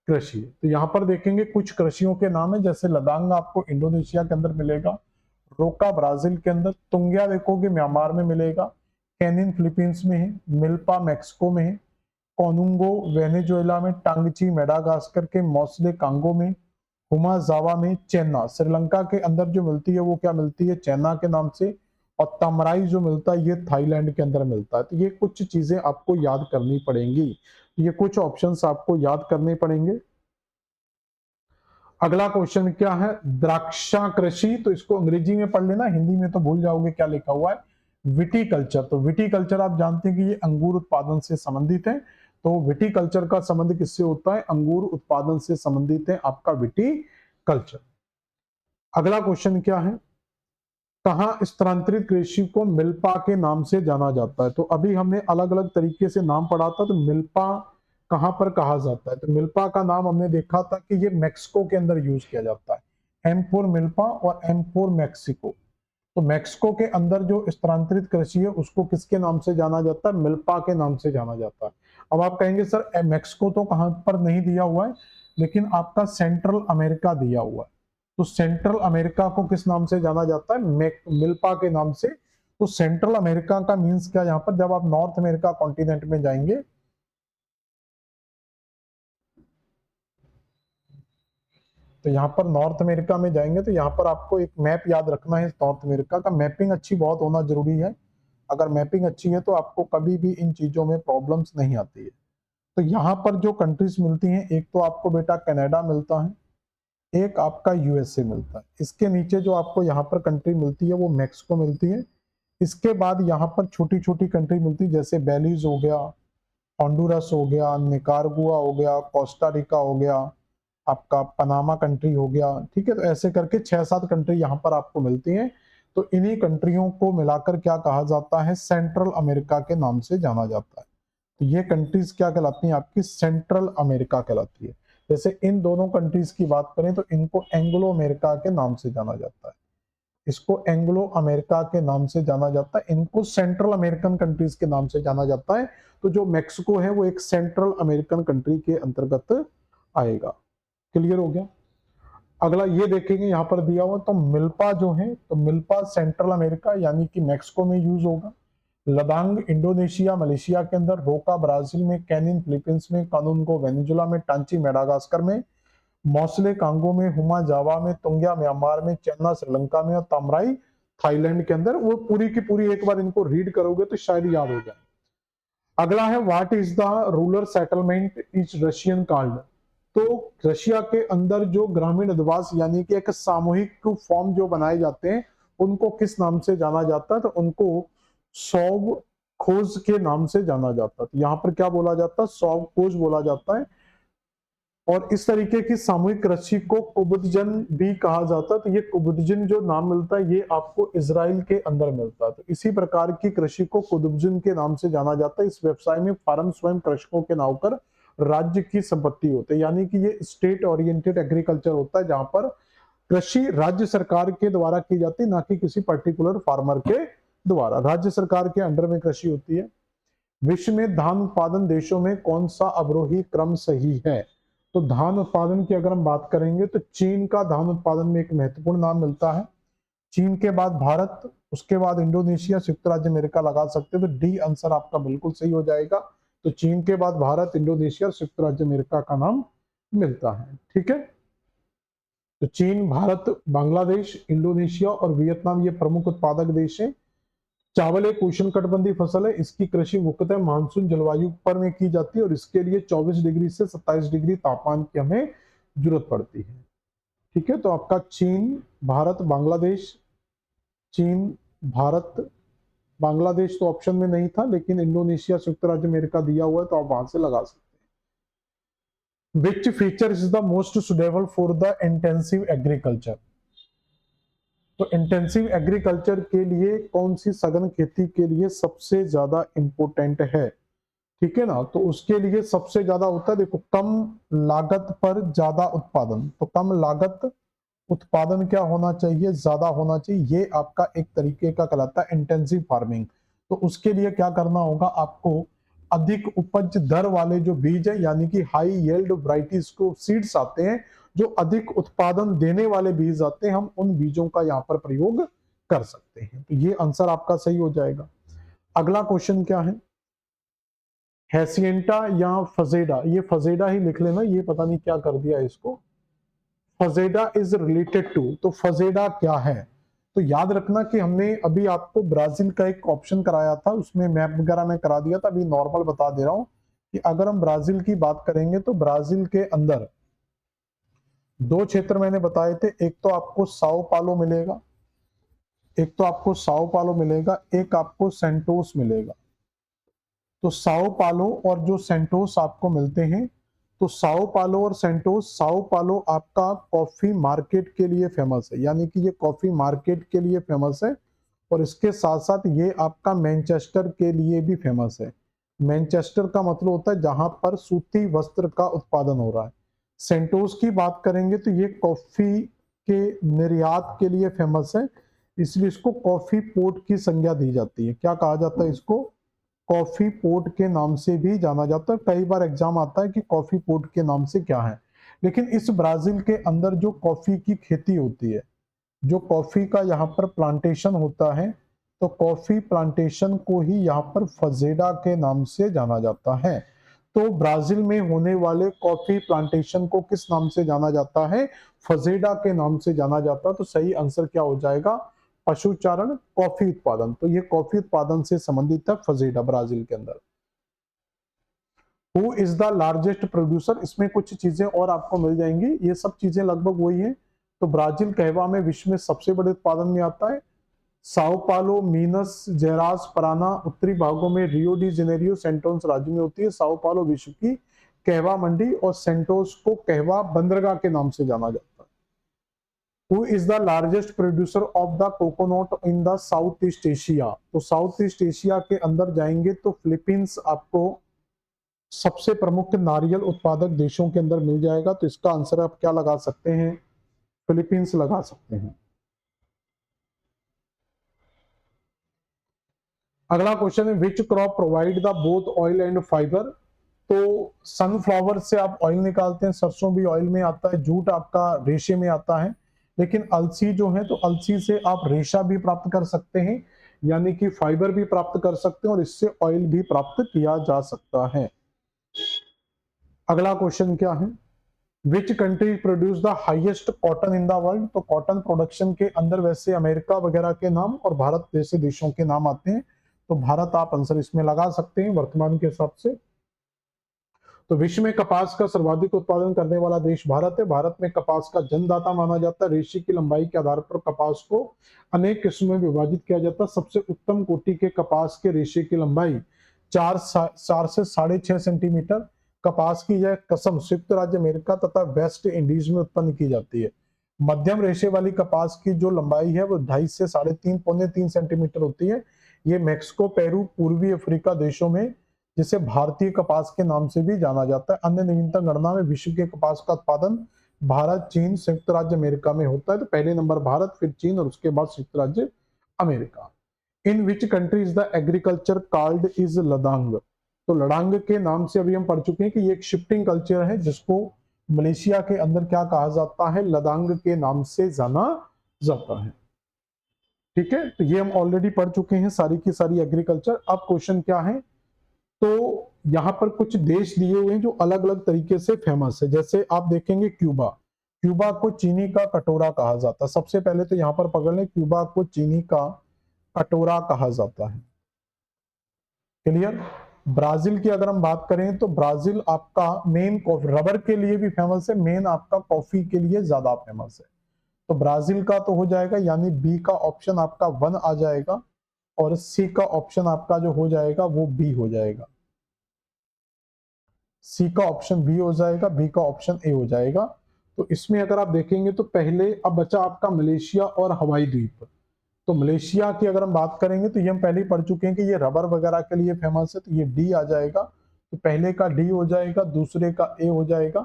[SPEAKER 1] कृषि है। तो यहाँ पर देखेंगे कुछ कृषियों के नाम है, जैसे लदांग आपको इंडोनेशिया के अंदर मिलेगा, रोका ब्राजील के अंदर, तुंगिया देखोगे म्यांमार में मिलेगा, कैनिन फिलीपींस में है, मिल्पा मैक्सिको में है, कोनुंगो वेनेजुएला में, टांगची मेडागास्कर के, मौसले कांगो में, हुमा जावा में, चेन्ना श्रीलंका के अंदर जो मिलती है वो क्या मिलती है, चेन्ना के नाम से, और तमराई जो मिलता है ये थाईलैंड के अंदर मिलता है। तो ये कुछ चीजें आपको याद करनी पड़ेंगी, ये कुछ ऑप्शंस आपको याद करने पड़ेंगे। अगला क्वेश्चन क्या है, द्राक्षा कृषि, तो इसको अंग्रेजी में पढ़ लेना, हिंदी में तो भूल जाओगे क्या लिखा हुआ है, विटीकल्चर। तो विटीकल्चर आप जानते हैं कि ये अंगूर उत्पादन से संबंधित है। तो विटीकल्चर का संबंध किससे होता है, अंगूर उत्पादन से संबंधित है आपका विटीकल्चर। अगला क्वेश्चन क्या है, कहाँ स्थानांतरित कृषि को मिल्पा के नाम से जाना जाता है। तो अभी हमने अलग अलग तरीके से नाम पढ़ा था, तो मिल्पा कहां पर कहा जाता है, तो मिल्पा का नाम हमने देखा था कि ये मैक्सिको के अंदर यूज किया जाता है, एम4 मिल्पा और एम4 मैक्सिको। तो मैक्सिको के अंदर जो स्थानांतरित कृषि है उसको किसके नाम से जाना जाता है, मिल्पा के नाम से जाना जाता है। अब आप कहेंगे सर मैक्सिको तो कहां पर नहीं दिया हुआ है, लेकिन आपका सेंट्रल अमेरिका दिया हुआ है। तो सेंट्रल अमेरिका को किस नाम से जाना जाता है, मिल्पा के नाम से। तो सेंट्रल अमेरिका का मीन्स क्या, यहाँ पर जब आप नॉर्थ अमेरिका कॉन्टिनेंट में जाएंगे, तो यहाँ पर नॉर्थ अमेरिका में जाएंगे, तो यहाँ पर आपको एक मैप याद रखना है। नॉर्थ अमेरिका का मैपिंग अच्छी बहुत होना जरूरी है। अगर मैपिंग अच्छी है तो आपको कभी भी इन चीजों में प्रॉब्लम्स नहीं आती है। तो यहाँ पर जो कंट्रीज मिलती हैं, एक तो आपको बेटा कनाडा मिलता है, एक आपका यूएसए मिलता है। इसके नीचे जो आपको यहाँ पर कंट्री मिलती है वो मैक्सिको मिलती है। इसके बाद यहाँ पर छोटी छोटी कंट्री मिलती है, जैसे बेलीज हो गया, होंडुरस हो गया, निकारागुआ हो गया, कोस्टा रिका हो गया, आपका पनामा कंट्री हो गया। ठीक है, तो ऐसे करके 6-7 कंट्री यहाँ पर आपको मिलती हैं। तो इन्हीं कंट्रियों को मिलाकर क्या कहा जाता है, सेंट्रल अमेरिका के नाम से जाना जाता है। तो ये कंट्रीज क्या कहलाती हैं, आपकी सेंट्रल अमेरिका कहलाती है। जैसे इन दोनों कंट्रीज की बात करें तो इनको एंग्लो अमेरिका के नाम से जाना जाता है, इसको एंग्लो अमेरिका के नाम से जाना जाता है, इनको सेंट्रल अमेरिकन कंट्रीज के नाम से जाना जाता है। तो जो मेक्सिको है वो एक सेंट्रल अमेरिकन कंट्री के अंतर्गत आएगा। क्लियर हो गया। अगला ये देखेंगे यहाँ पर दिया हुआ, तो मिल्पा जो है, तो मिल्पा सेंट्रल अमेरिका यानी कि मैक्सिको में यूज होगा, लदांग इंडोनेशिया मलेशिया के अंदर, रोका ब्राजील में, कैनिन फिलीपींस में, कानूनगो वेनेजुला में, टांची मेडागास्कर में, मौसले कांगो में, हुमा जावा में, तुंगिया म्यांमार में, चेन्ना श्रीलंका में, और तमराई थाईलैंड के अंदर। वो पूरी की पूरी एक बार इनको रीड करोगे तो शायद याद हो जाए। अगला है what is the rural settlement is Russian called. तो रशिया के अंदर जो ग्रामीण अधिवास यानी कि एक सामूहिक फॉर्म जो बनाए जाते हैं उनको किस नाम से जाना जाता है, तो उनको सौव खोज के नाम से जाना जाता है। तो यहाँ पर क्या बोला जाता है, सौव खोज बोला जाता है। और इस तरीके की सामूहिक कृषि को कुबुदजन भी कहा जाता है। तो ये कुबुदजन जो नाम मिलता है ये आपको इजराइल के अंदर मिलता है। तो इसी प्रकार की कृषि को कुबुदजन के नाम से जाना जाता है। इस व्यवसाय में फार्म स्वयं कृषकों के नाम पर राज्य की संपत्ति होती है, यानी कि ये स्टेट ओरिएंटेड एग्रीकल्चर होता है, जहां पर कृषि राज्य सरकार के द्वारा की जाती है, ना कि किसी पर्टिकुलर फार्मर के द्वारा। राज्य सरकार के अंडर में कृषि होती है। विश्व में धान उत्पादन देशों में कौन सा अवरोही क्रम सही है, तो धान उत्पादन की अगर हम बात करेंगे तो चीन का धान उत्पादन में एक महत्वपूर्ण नाम मिलता है। चीन के बाद भारत, उसके बाद इंडोनेशिया, संयुक्त राज्य अमेरिका लगा सकते हैं। तो डी आंसर आपका बिल्कुल सही हो जाएगा। तो चीन के बाद भारत, इंडोनेशिया, संयुक्त राज्य अमेरिका का नाम मिलता है। ठीक है, तो चीन, भारत, बांग्लादेश, इंडोनेशिया और वियतनाम ये प्रमुख उत्पादक देश है। चावल एक उष्णकटिबंधीय फसल है, इसकी कृषि मुख्यतः मानसून जलवायु पर में की जाती है और इसके लिए 24 डिग्री से 27 डिग्री तापमान की हमें जरूरत पड़ती है। ठीक है, तो आपका चीन, भारत, बांग्लादेश, चीन, भारत, बांग्लादेश तो ऑप्शन में नहीं था, लेकिन इंडोनेशिया, संयुक्त राज्य अमेरिका दिया हुआ है तो आप वहां से लगा सकते हैं। Which feature is the most suitable for the intensive agriculture. तो इंटेंसिव एग्रीकल्चर के लिए कौन सी सघन खेती के लिए सबसे ज्यादा इंपोर्टेंट है, ठीक है ना। तो उसके लिए सबसे ज्यादा होता है, देखो, कम लागत पर ज्यादा उत्पादन। तो कम लागत, उत्पादन क्या होना चाहिए, ज्यादा होना चाहिए। ये आपका एक तरीके का कहलाता है इंटेंसिव फार्मिंग। तो उसके लिए क्या करना होगा आपको, अधिक उपज दर वाले जो बीज है, यानी कि हाई यील्ड वैरायटीज को सीड्स आते हैं, जो अधिक उत्पादन देने वाले बीज आते हैं, हम उन बीजों का यहाँ पर प्रयोग कर सकते हैं। तो ये आंसर आपका सही हो जाएगा। अगला क्वेश्चन क्या है, हैसियंटा या फजेडा, ये फजेडा ही लिख लेना, ये पता नहीं क्या कर दिया इसको। फजेडा इज रिलेटेड टू, तो फजेडा क्या है। तो याद रखना कि हमने अभी आपको ब्राजील का एक ऑप्शन कराया था, उसमें मैप वगैरह में करा दिया था। अभी नॉर्मल बता दे रहा हूं कि अगर हम ब्राजील की बात करेंगे तो ब्राजील के अंदर दो क्षेत्र मैंने बताए थे, एक तो आपको साओ पालो मिलेगा, एक तो आपको साओ पालो मिलेगा, एक आपको सेंटोस मिलेगा। तो साओ पालो और जो सेंटोस आपको मिलते हैं, तो साओ पालो और सेंटोस, साओ पालो आपका कॉफी मार्केट के लिए फेमस है, यानी कि ये कॉफी मार्केट के लिए फेमस है। और इसके साथ साथ ये आपका मैनचेस्टर के लिए भी फेमस है। मैनचेस्टर का मतलब होता है जहां पर सूती वस्त्र का उत्पादन हो रहा है। सेंटोस की बात करेंगे तो ये कॉफी के निर्यात के लिए फेमस है, इसलिए इसको कॉफी पोर्ट की संज्ञा दी जाती है। क्या कहा जाता है इसको, कॉफी पोर्ट के नाम से भी जाना जाता है। कई बार एग्जाम आता है कि कॉफी पोर्ट के नाम से क्या है। लेकिन इस ब्राजील के अंदर जो कॉफी की खेती होती है, जो कॉफी का यहाँ पर प्लांटेशन होता है, तो कॉफी प्लांटेशन को ही यहाँ पर फजेडा के नाम से जाना जाता है। तो ब्राजील में होने वाले कॉफी प्लांटेशन को किस नाम से जाना जाता है, फजेडा के नाम से जाना जाता है। तो सही आंसर क्या हो जाएगा, पशुचारण कॉफी उत्पादन। तो ये कॉफी उत्पादन से संबंधित है फजेडा ब्राजील के अंदर। Who is the largest producer, इसमें कुछ चीजें और आपको मिल जाएंगी, ये सब चीजें लगभग वही है। तो ब्राजील कहवा में विश्व में सबसे बड़े उत्पादन में आता है। साओ पालो, मीनस जेरास, पराना उत्तरी भागों में, रियो डी जेनेरियो, सेंटोस राज्य में होती है। साओ पालो विश्व की कहवा मंडी और सेंटोस को कहवा बंदरगाह के नाम से जाना जाता है। Who is the largest producer of the coconut in the south east Asia, तो साउथ ईस्ट एशिया के अंदर जाएंगे तो फिलीपींस आपको सबसे प्रमुख नारियल उत्पादक देशों के अंदर मिल जाएगा। तो इसका आंसर आप क्या लगा सकते हैं, फिलीपींस लगा सकते हैं। अगला क्वेश्चन है, which crop provide the both oil and fibre. तो सनफ्लावर से आप ऑयल निकालते हैं, सरसों भी ऑयल में आता है, जूट आपका रेशे में आता है। लेकिन अलसी जो है, तो अलसी से आप रेशा भी प्राप्त कर सकते हैं, यानी कि फाइबर भी प्राप्त कर सकते हैं, और इससे ऑयल भी प्राप्त किया जा सकता है। अगला क्वेश्चन क्या है, which country produce the highest cotton in the world. तो कॉटन प्रोडक्शन के अंदर वैसे अमेरिका वगैरह के नाम और भारत जैसे देशों के नाम आते हैं। तो भारत आप आंसर इसमें लगा सकते हैं वर्तमान के हिसाब से। तो विश्व में कपास का सर्वाधिक उत्पादन करने वाला देश भारत है। भारत में कपास का जन्मदाता माना जाता है। रेशे की लंबाई के आधार पर कपास को अनेक किस्मों में विभाजित किया जाता है। सबसे उत्तम कोटि के कपास के रेशे की लंबाई 4 से 6.5 सेंटीमीटर। कपास की यह कसम संयुक्त राज्य अमेरिका तथा वेस्ट इंडीज में उत्पन्न की जाती है। मध्यम रेशे वाली कपास की जो लंबाई है वो 2.5 से 3.5 पौने 3 सेंटीमीटर होती है। ये मैक्सिको, पेरू, पूर्वी अफ्रीका देशों में, जिसे भारतीय कपास के नाम से भी जाना जाता है। अन्य नवीनतम गणना में विश्व के कपास का उत्पादन भारत, चीन, संयुक्त राज्य अमेरिका में होता है। तो पहले नंबर भारत, फिर चीन और उसके बाद संयुक्त राज्य America. In which country is the agriculture called is ladang. तो लडांग के नाम से अभी हम पढ़ चुके हैं कि ये एक शिफ्टिंग कल्चर है, जिसको मलेशिया के अंदर क्या कहा जाता है, लदांग के नाम से जाना जाता है। ठीक है, तो ये हम ऑलरेडी पढ़ चुके हैं सारी की सारी एग्रीकल्चर। अब क्वेश्चन क्या है, तो यहां पर कुछ देश दिए हुए हैं जो अलग अलग तरीके से फेमस है। जैसे आप देखेंगे क्यूबा, क्यूबा को चीनी का कटोरा कहा जाता है। सबसे पहले तो यहां पर पकड़ लें, क्यूबा को चीनी का कटोरा कहा जाता है। क्लियर। ब्राजील की अगर हम बात करें तो ब्राजील आपका मेन कॉफी, रबर के लिए भी फेमस है, मेन आपका कॉफी के लिए ज्यादा फेमस है। तो ब्राजील का तो हो जाएगा, यानी बी का ऑप्शन आपका 1 आ जाएगा, और सी का ऑप्शन आपका जो हो जाएगा वो बी हो जाएगा। सी का ऑप्शन बी हो जाएगा, बी का ऑप्शन ए हो जाएगा। तो इसमें अगर आप देखेंगे तो पहले अब बचा आपका मलेशिया और हवाई द्वीप। तो मलेशिया की अगर हम बात करेंगे तो ये हम पहले ही पढ़ चुके हैं कि ये रबर वगैरह के लिए फेमस है, तो ये डी आ जाएगा। तो पहले का डी हो जाएगा, दूसरे का ए हो जाएगा,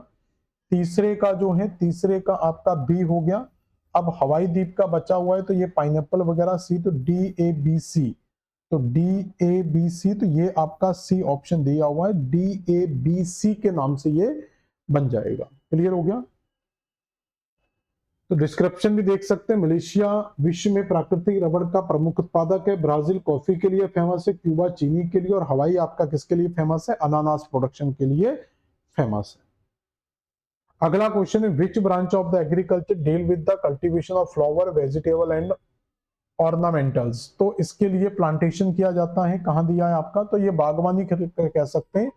[SPEAKER 1] तीसरे का जो है, तीसरे का आपका बी हो गया। अब हवाई द्वीप का बचा हुआ है तो ये पाइनएप्पल वगैरह सी, तो डी ए बी सी, तो डी ए बी सी, तो ये आपका सी ऑप्शन दिया हुआ है, डी ए बी सी के नाम से ये बन जाएगा। क्लियर हो गया। तो डिस्क्रिप्शन भी देख सकते हैं, मलेशिया विश्व में प्राकृतिक रबड़ का प्रमुख उत्पादक है, ब्राजील कॉफी के लिए फेमस है, क्यूबा चीनी के लिए, और हवाई आपका किसके लिए फेमस है, अनानास प्रोडक्शन के लिए फेमस है। अगला क्वेश्चन है, which branch of the agriculture deal with the cultivation of flower vegetable and ornamentals. तो इसके लिए प्लांटेशन किया जाता है, कहां दिया है आपका, तो ये बागवानी कह सकते हैं,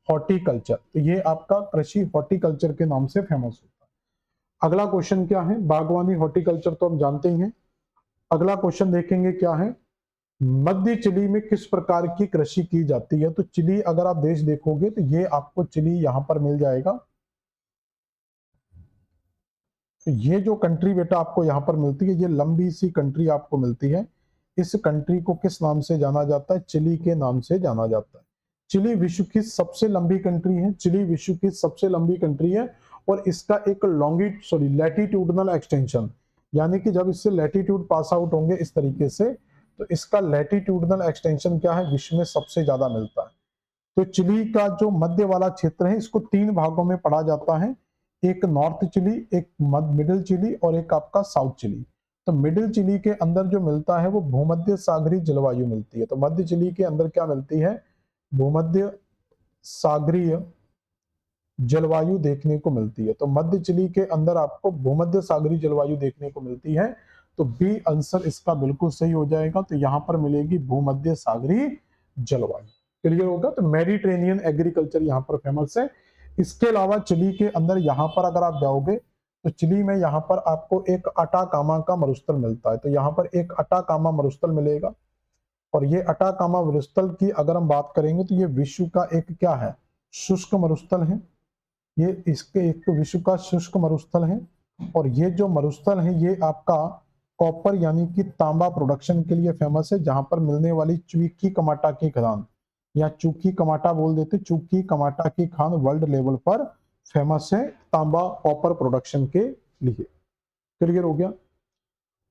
[SPEAKER 1] हॉर्टिकल्चर, तो ये आपका कृषि हॉर्टिकल्चर के नाम से फेमस होता है। अगला क्वेश्चन क्या है, बागवानी हॉर्टिकल्चर तो हम जानते ही हैं। अगला क्वेश्चन देखेंगे क्या है, मध्य चिली में किस प्रकार की कृषि की जाती है। तो चिली अगर आप देश देखोगे तो ये आपको चिली यहां पर मिल जाएगा। तो ये जो कंट्री बेटा आपको यहां पर मिलती है, ये लंबी सी कंट्री आपको मिलती है। इस कंट्री को किस नाम से जाना जाता है, चिली के नाम से जाना जाता है। चिली विश्व की सबसे लंबी कंट्री है, चिली विश्व की सबसे लंबी कंट्री है, और इसका एक लैटिट्यूडनल एक्सटेंशन, यानी कि जब इससे लैटिट्यूड पास आउट होंगे इस तरीके से, तो इसका लैटिट्यूडनल एक्सटेंशन क्या है, विश्व में सबसे ज्यादा मिलता है। तो चिली का जो मध्य वाला क्षेत्र है, इसको तीन भागों में पढ़ा जाता है, एक नॉर्थ चिली, एक मिडिल चिली, और एक आपका साउथ चिली। तो मिडिल चिली के अंदर जो मिलता है वो भूमध्य सागरीय जलवायु मिलती है। तो मध्य चिली के अंदर क्या मिलती है, भूमध्य सागरीय जलवायु देखने को मिलती है। तो मध्य चिली के अंदर आपको भूमध्य सागरीय जलवायु देखने को मिलती है। तो बी आंसर इसका बिल्कुल सही हो जाएगा। तो यहां पर मिलेगी भूमध्य सागरीय जलवायु। क्लियर होगा। तो मेडिटेरेनियन एग्रीकल्चर यहां पर फेमस है। इसके अलावा चिली के अंदर यहां पर अगर आप जाओगे तो चिली में यहां पर आपको एक अटाकामा का मरुस्थल मिलता है। तो यहां पर एक अटाकामा मरुस्थल मिलेगा, और ये अटाकामा मरुस्थल की अगर हम बात करेंगे तो ये विश्व का एक क्या है, शुष्क मरुस्थल है। ये इसके एक तो विश्व का शुष्क मरुस्थल है, और ये जो मरुस्थल है ये आपका कॉपर यानी कि तांबा प्रोडक्शन के लिए फेमस है, जहां पर मिलने वाली चूकी कमाटा की खदान, या चूकी कमाटा बोल देते, चूकी कमाटा की खान वर्ल्ड लेवल पर फेमस है तांबा कॉपर प्रोडक्शन के लिए। क्लियर हो गया।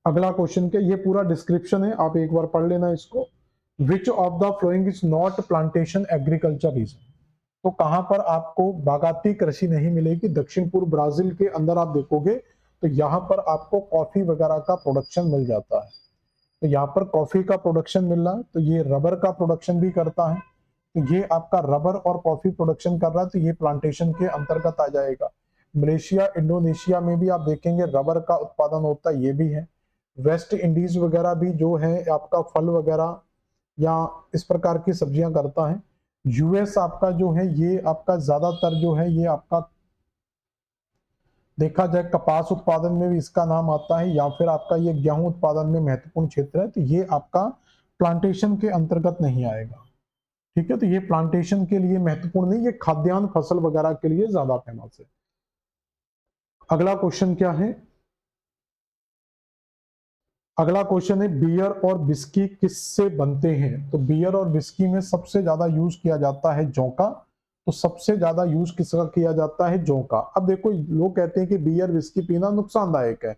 [SPEAKER 1] अगला क्वेश्चन के, ये पूरा डिस्क्रिप्शन है, आप एक बार पढ़ लेना इसको। Which of the flowing is not plantation agriculture region. तो कहां पर आपको बागाती कृषि नहीं मिलेगी, दक्षिण पूर्व ब्राजील के अंदर आप देखोगे तो यहां पर आपको कॉफी वगैरह का प्रोडक्शन मिल जाता है। तो यहाँ पर कॉफी का प्रोडक्शन मिल रहा है, तो ये रबर का प्रोडक्शन भी करता है। तो ये आपका रबर और कॉफी प्रोडक्शन कर रहा है, तो ये प्लांटेशन के अंतर्गत आ जाएगा। मलेशिया इंडोनेशिया में भी आप देखेंगे रबर का उत्पादन होता है, ये भी है। वेस्ट इंडीज वगैरह भी जो है आपका फल वगैरह या इस प्रकार की सब्जियां करता है। यूएस आपका जो है ये आपका ज्यादातर जो है ये आपका देखा जाए कपास उत्पादन में भी इसका नाम आता है, या फिर आपका ये गेहूं उत्पादन में महत्वपूर्ण क्षेत्र है, तो ये आपका प्लांटेशन के अंतर्गत नहीं आएगा। ठीक है, तो ये प्लांटेशन के लिए महत्वपूर्ण नहीं, ये खाद्यान्न फसल वगैरह के लिए ज्यादा फेमस है। अगला क्वेश्चन क्या है, अगला क्वेश्चन है बियर और विस्की किससे बनते हैं। तो बियर और विस्की में सबसे ज्यादा यूज किया जाता है जौ का। तो सबसे ज्यादा यूज किसका किया जाता है, जौ का। अब देखो लोग कहते हैं कि बियर विस्की पीना नुकसानदायक है,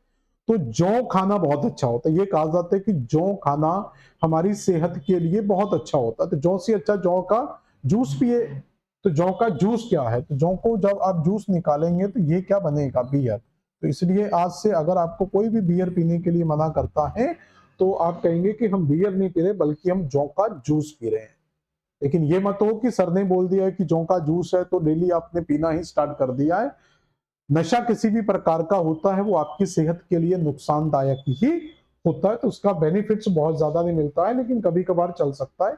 [SPEAKER 1] तो जौ खाना बहुत अच्छा होता है। ये कहा जाता है कि जौ खाना हमारी सेहत के लिए बहुत अच्छा होता है। तो जौ से अच्छा जौ का जूस पिए। तो जौ का जूस क्या है, तो जौ को जब आप जूस निकालेंगे तो ये क्या बनेगा, बियर। तो इसलिए आज से अगर आपको कोई भी बियर पीने के लिए मना करता है तो आप कहेंगे कि हम बियर नहीं पी रहे बल्कि हम जौ का जूस पी रहे हैं। लेकिन ये मत हो कि सर ने बोल दिया है कि जौ का जूस है तो डेली आपने पीना ही स्टार्ट कर दिया है। नशा किसी भी प्रकार का होता है वो आपकी सेहत के लिए नुकसानदायक ही होता है, तो उसका बेनिफिट्स बहुत ज्यादा नहीं मिलता है, लेकिन कभी कभार चल सकता है।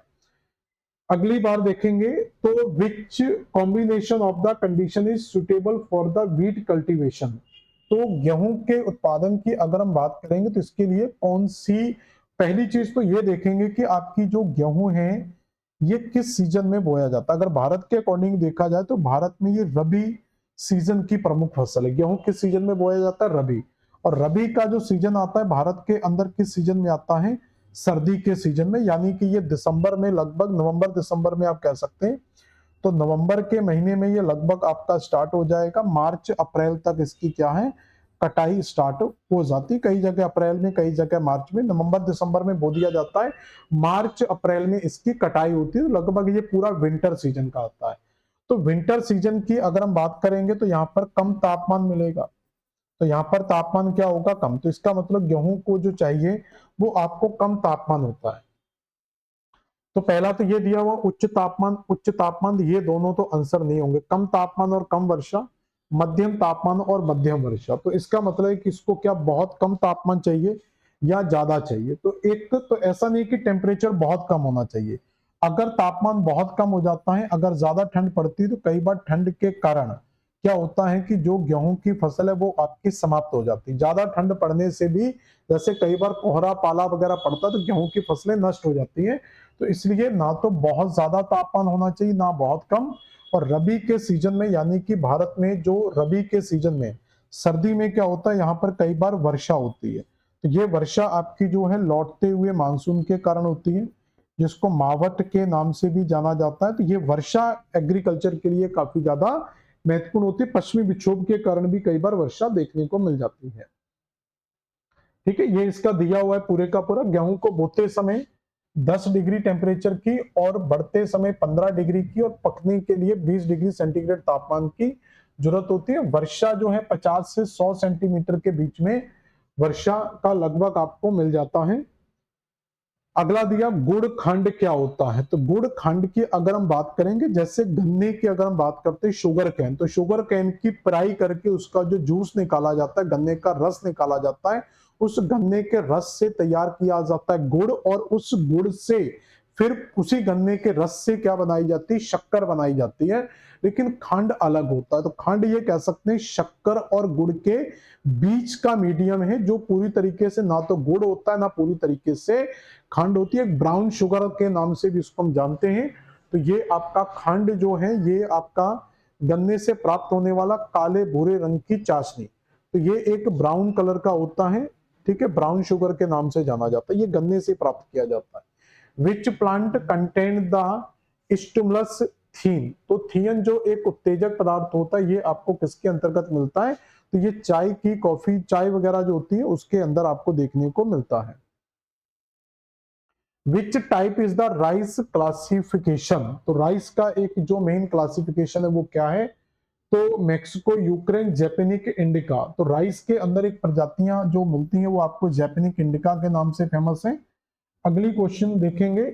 [SPEAKER 1] अगली बार देखेंगे तो which combination of the condition is suitable for the wheat cultivation. तो गेहूं के उत्पादन की अगर हम बात करेंगे तो इसके लिए कौन सी, पहली चीज तो ये देखेंगे कि आपकी जो गेहूं है ये किस सीजन में बोया जाता है। अगर भारत के अकॉर्डिंग देखा जाए तो भारत में ये रबी सीजन की प्रमुख फसल है। गेहूं किस सीजन में बोया जाता है, रबी। और रबी का जो सीजन आता है भारत के अंदर किस सीजन में आता है, सर्दी के सीजन में, यानी कि ये दिसंबर में, लगभग नवंबर दिसंबर में आप कह सकते हैं। तो नवंबर के महीने में ये लगभग आपका स्टार्ट हो जाएगा, मार्च अप्रैल तक इसकी क्या है कटाई स्टार्ट हो जाती, कई जगह अप्रैल में, कई जगह मार्च में, नवंबर दिसंबर में बो दिया जाता है, मार्च अप्रैल में इसकी कटाई होती है। तो लगभग ये पूरा विंटर सीजन का आता है। तो विंटर सीजन की अगर हम बात करेंगे तो यहाँ पर कम तापमान मिलेगा, तो यहाँ पर तापमान क्या होगा कम, तो इसका मतलब गेहूं को जो चाहिए वो आपको कम तापमान होता है। तो पहला तो ये दिया हुआ उच्च तापमान ये दोनों तो आंसर नहीं होंगे, कम तापमान और कम वर्षा, मध्यम तापमान और मध्यम वर्षा। तो इसका मतलब है कि इसको क्या बहुत कम तापमान चाहिए या ज्यादा चाहिए। तो एक तो ऐसा नहीं कि टेम्परेचर बहुत कम होना चाहिए, अगर तापमान बहुत कम हो जाता है, अगर ज्यादा ठंड पड़ती है तो कई बार ठंड के कारण क्या होता है कि जो गेहूं की फसल है वो आपकी समाप्त हो जाती है। ज्यादा ठंड पड़ने से भी जैसे कई बार कोहरा पाला वगैरह पड़ता है तो गेहूं की फसलें नष्ट हो जाती है। तो इसलिए ना तो बहुत ज्यादा तापमान होना चाहिए ना बहुत कम। और रबी के सीजन में यानी कि भारत में जो रबी के सीजन में सर्दी में क्या होता है यहाँ पर कई बार वर्षा होती है। तो ये वर्षा आपकी जो है लौटते हुए मानसून के कारण होती है, जिसको मावट के नाम से भी जाना जाता है। तो ये वर्षा एग्रीकल्चर के लिए काफी ज्यादा महत्वपूर्ण होती है, पश्चिमी विक्षोभ के कारण भी कई बार वर्षा देखने को मिल जाती है। ठीक है, ये इसका दिया हुआ है पूरे का पूरा। गेहूं को बोते समय 10 डिग्री टेम्परेचर की और बढ़ते समय 15 डिग्री की और पकने के लिए 20 डिग्री सेंटीग्रेड तापमान की जरूरत होती है। वर्षा जो है 50 से 100 सेंटीमीटर के बीच में वर्षा का लगभग आपको मिल जाता है। अगला दिया गुड़ खंड क्या होता है। तो गुड़ खंड की अगर हम बात करेंगे, जैसे गन्ने की अगर हम बात करते हैं शुगर कैन, तो शुगर कैन की पेराई करके उसका जो जूस निकाला जाता है, गन्ने का रस निकाला जाता है, उस गन्ने के रस से तैयार किया जाता है गुड़, और उस गुड़ से फिर उसी गन्ने के रस से क्या बनाई जाती है, शक्कर बनाई जाती है। लेकिन खंड अलग होता है। तो खंड ये कह सकते हैं शक्कर और गुड़ के बीच का मीडियम है, जो पूरी तरीके से ना तो गुड़ होता है ना पूरी तरीके से खंड होती है। ब्राउन शुगर के नाम से भी इसको हम जानते हैं। तो ये आपका खंड जो है ये आपका गन्ने से प्राप्त होने वाला काले भूरे रंग की चाशनी, तो ये एक ब्राउन कलर का होता है। ठीक है, ब्राउन शुगर के नाम से जाना जाता है, ये गन्ने से प्राप्त किया जाता है। Which plant contain the stimulus theine, तो थियन जो एक उत्तेजक पदार्थ होता है ये आपको किसके अंतर्गत मिलता है, तो ये चाय की कॉफी चाय वगैरह जो होती है उसके अंदर आपको देखने को मिलता है। Which type is the rice classification, तो राइस का एक जो मेन क्लासिफिकेशन है वो क्या है, तो मेक्सिको यूक्रेन जैपेनिक इंडिका। तो राइस के अंदर एक प्रजातियां जो मिलती हैं वो आपको जैपेनिक इंडिका के नाम से फेमस है। अगली क्वेश्चन देखेंगे,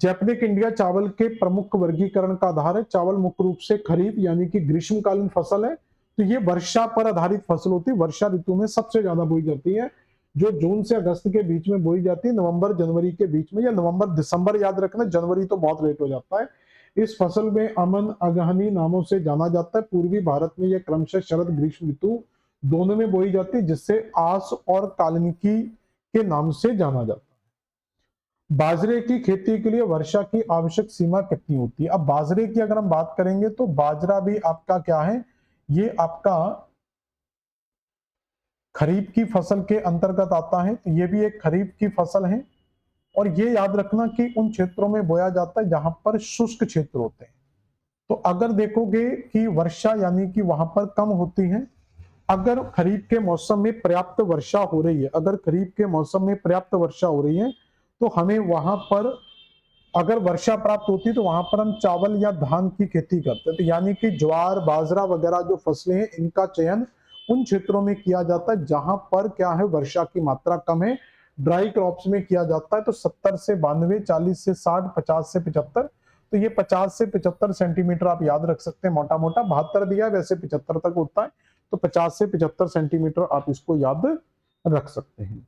[SPEAKER 1] जैपेनिक इंडिया चावल के प्रमुख वर्गीकरण का आधार है। चावल मुख्य रूप से खरीफ यानी कि ग्रीष्मकालीन फसल है, तो ये वर्षा पर आधारित फसल होती है, वर्षा ऋतु में सबसे ज्यादा बोई जाती है, जो जून से अगस्त के बीच में बोई जाती है, नवंबर जनवरी के बीच में, या नवंबर दिसंबर याद रखना, जनवरी तो बहुत लेट हो जाता है। इस फसल में अमन अगहनी नामों से जाना जाता है। पूर्वी भारत में यह क्रमशः शरद ग्रीष्म ऋतु दोनों में बोई जाती है, जिससे आस और कालनिकी के नाम से जाना जाता है। बाजरे की खेती के लिए वर्षा की आवश्यक सीमा कितनी होती है। अब बाजरे की अगर हम बात करेंगे तो बाजरा भी आपका क्या है, ये आपका खरीफ की फसल के अंतर्गत आता है, तो ये भी एक खरीफ की फसल है। और ये याद रखना कि उन क्षेत्रों में बोया जाता है जहां पर शुष्क क्षेत्र होते हैं। तो अगर देखोगे कि वर्षा यानी कि वहां पर कम होती है, अगर खरीफ के मौसम में पर्याप्त वर्षा हो रही है, अगर खरीफ के मौसम में पर्याप्त वर्षा हो रही है तो हमें वहां पर अगर वर्षा प्राप्त होती है तो वहां पर हम चावल या धान की खेती करते हैं। तो यानी कि ज्वार बाजरा वगैरह जो फसलें हैं इनका चयन उन क्षेत्रों में किया जाता है जहां पर क्या है वर्षा की मात्रा कम है। ड्राई क्रॉप्स में किया जाता है, तो 70 से 92, 40 से 60, 50 से 75, तो ये 50 से 75 सेंटीमीटर आप याद रख सकते हैं, मोटा मोटा 72 दिया है, वैसे 75 तक होता है, तो 50 से 75 सेंटीमीटर आप इसको याद रख सकते हैं।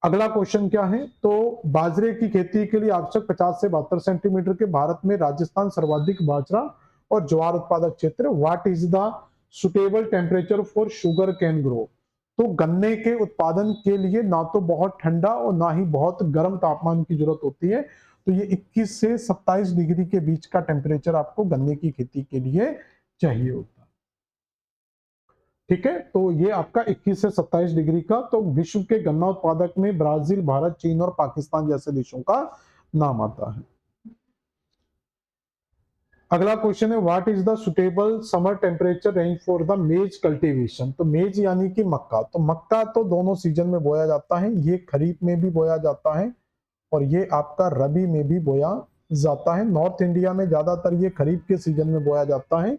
[SPEAKER 1] अगला क्वेश्चन क्या है, तो बाजरे की खेती के लिए आवश्यक 50 से 72 सेंटीमीटर के भारत में राजस्थान सर्वाधिक बाजरा और ज्वार उत्पादक क्षेत्र। What is the suitable temperature for sugar cane grow, तो गन्ने के उत्पादन के लिए ना तो बहुत ठंडा और ना ही बहुत गर्म तापमान की जरूरत होती है। तो ये 21 से 27 डिग्री के बीच का टेम्परेचर आपको गन्ने की खेती के लिए चाहिए होता है। ठीक है, तो ये आपका 21 से 27 डिग्री का। तो विश्व के गन्ना उत्पादक में ब्राजील, भारत, चीन और पाकिस्तान जैसे देशों का नाम आता है। अगला क्वेश्चन है what is the suitable summer temperature range for the मेज कल्टीवेशन। तो मेज यानी कि मक्का, तो मक्का तो दोनों सीजन में बोया जाता है, ये खरीफ में भी बोया जाता है और ये आपका रबी में भी बोया जाता है। नॉर्थ इंडिया में ज्यादातर ये खरीफ के सीजन में बोया जाता है,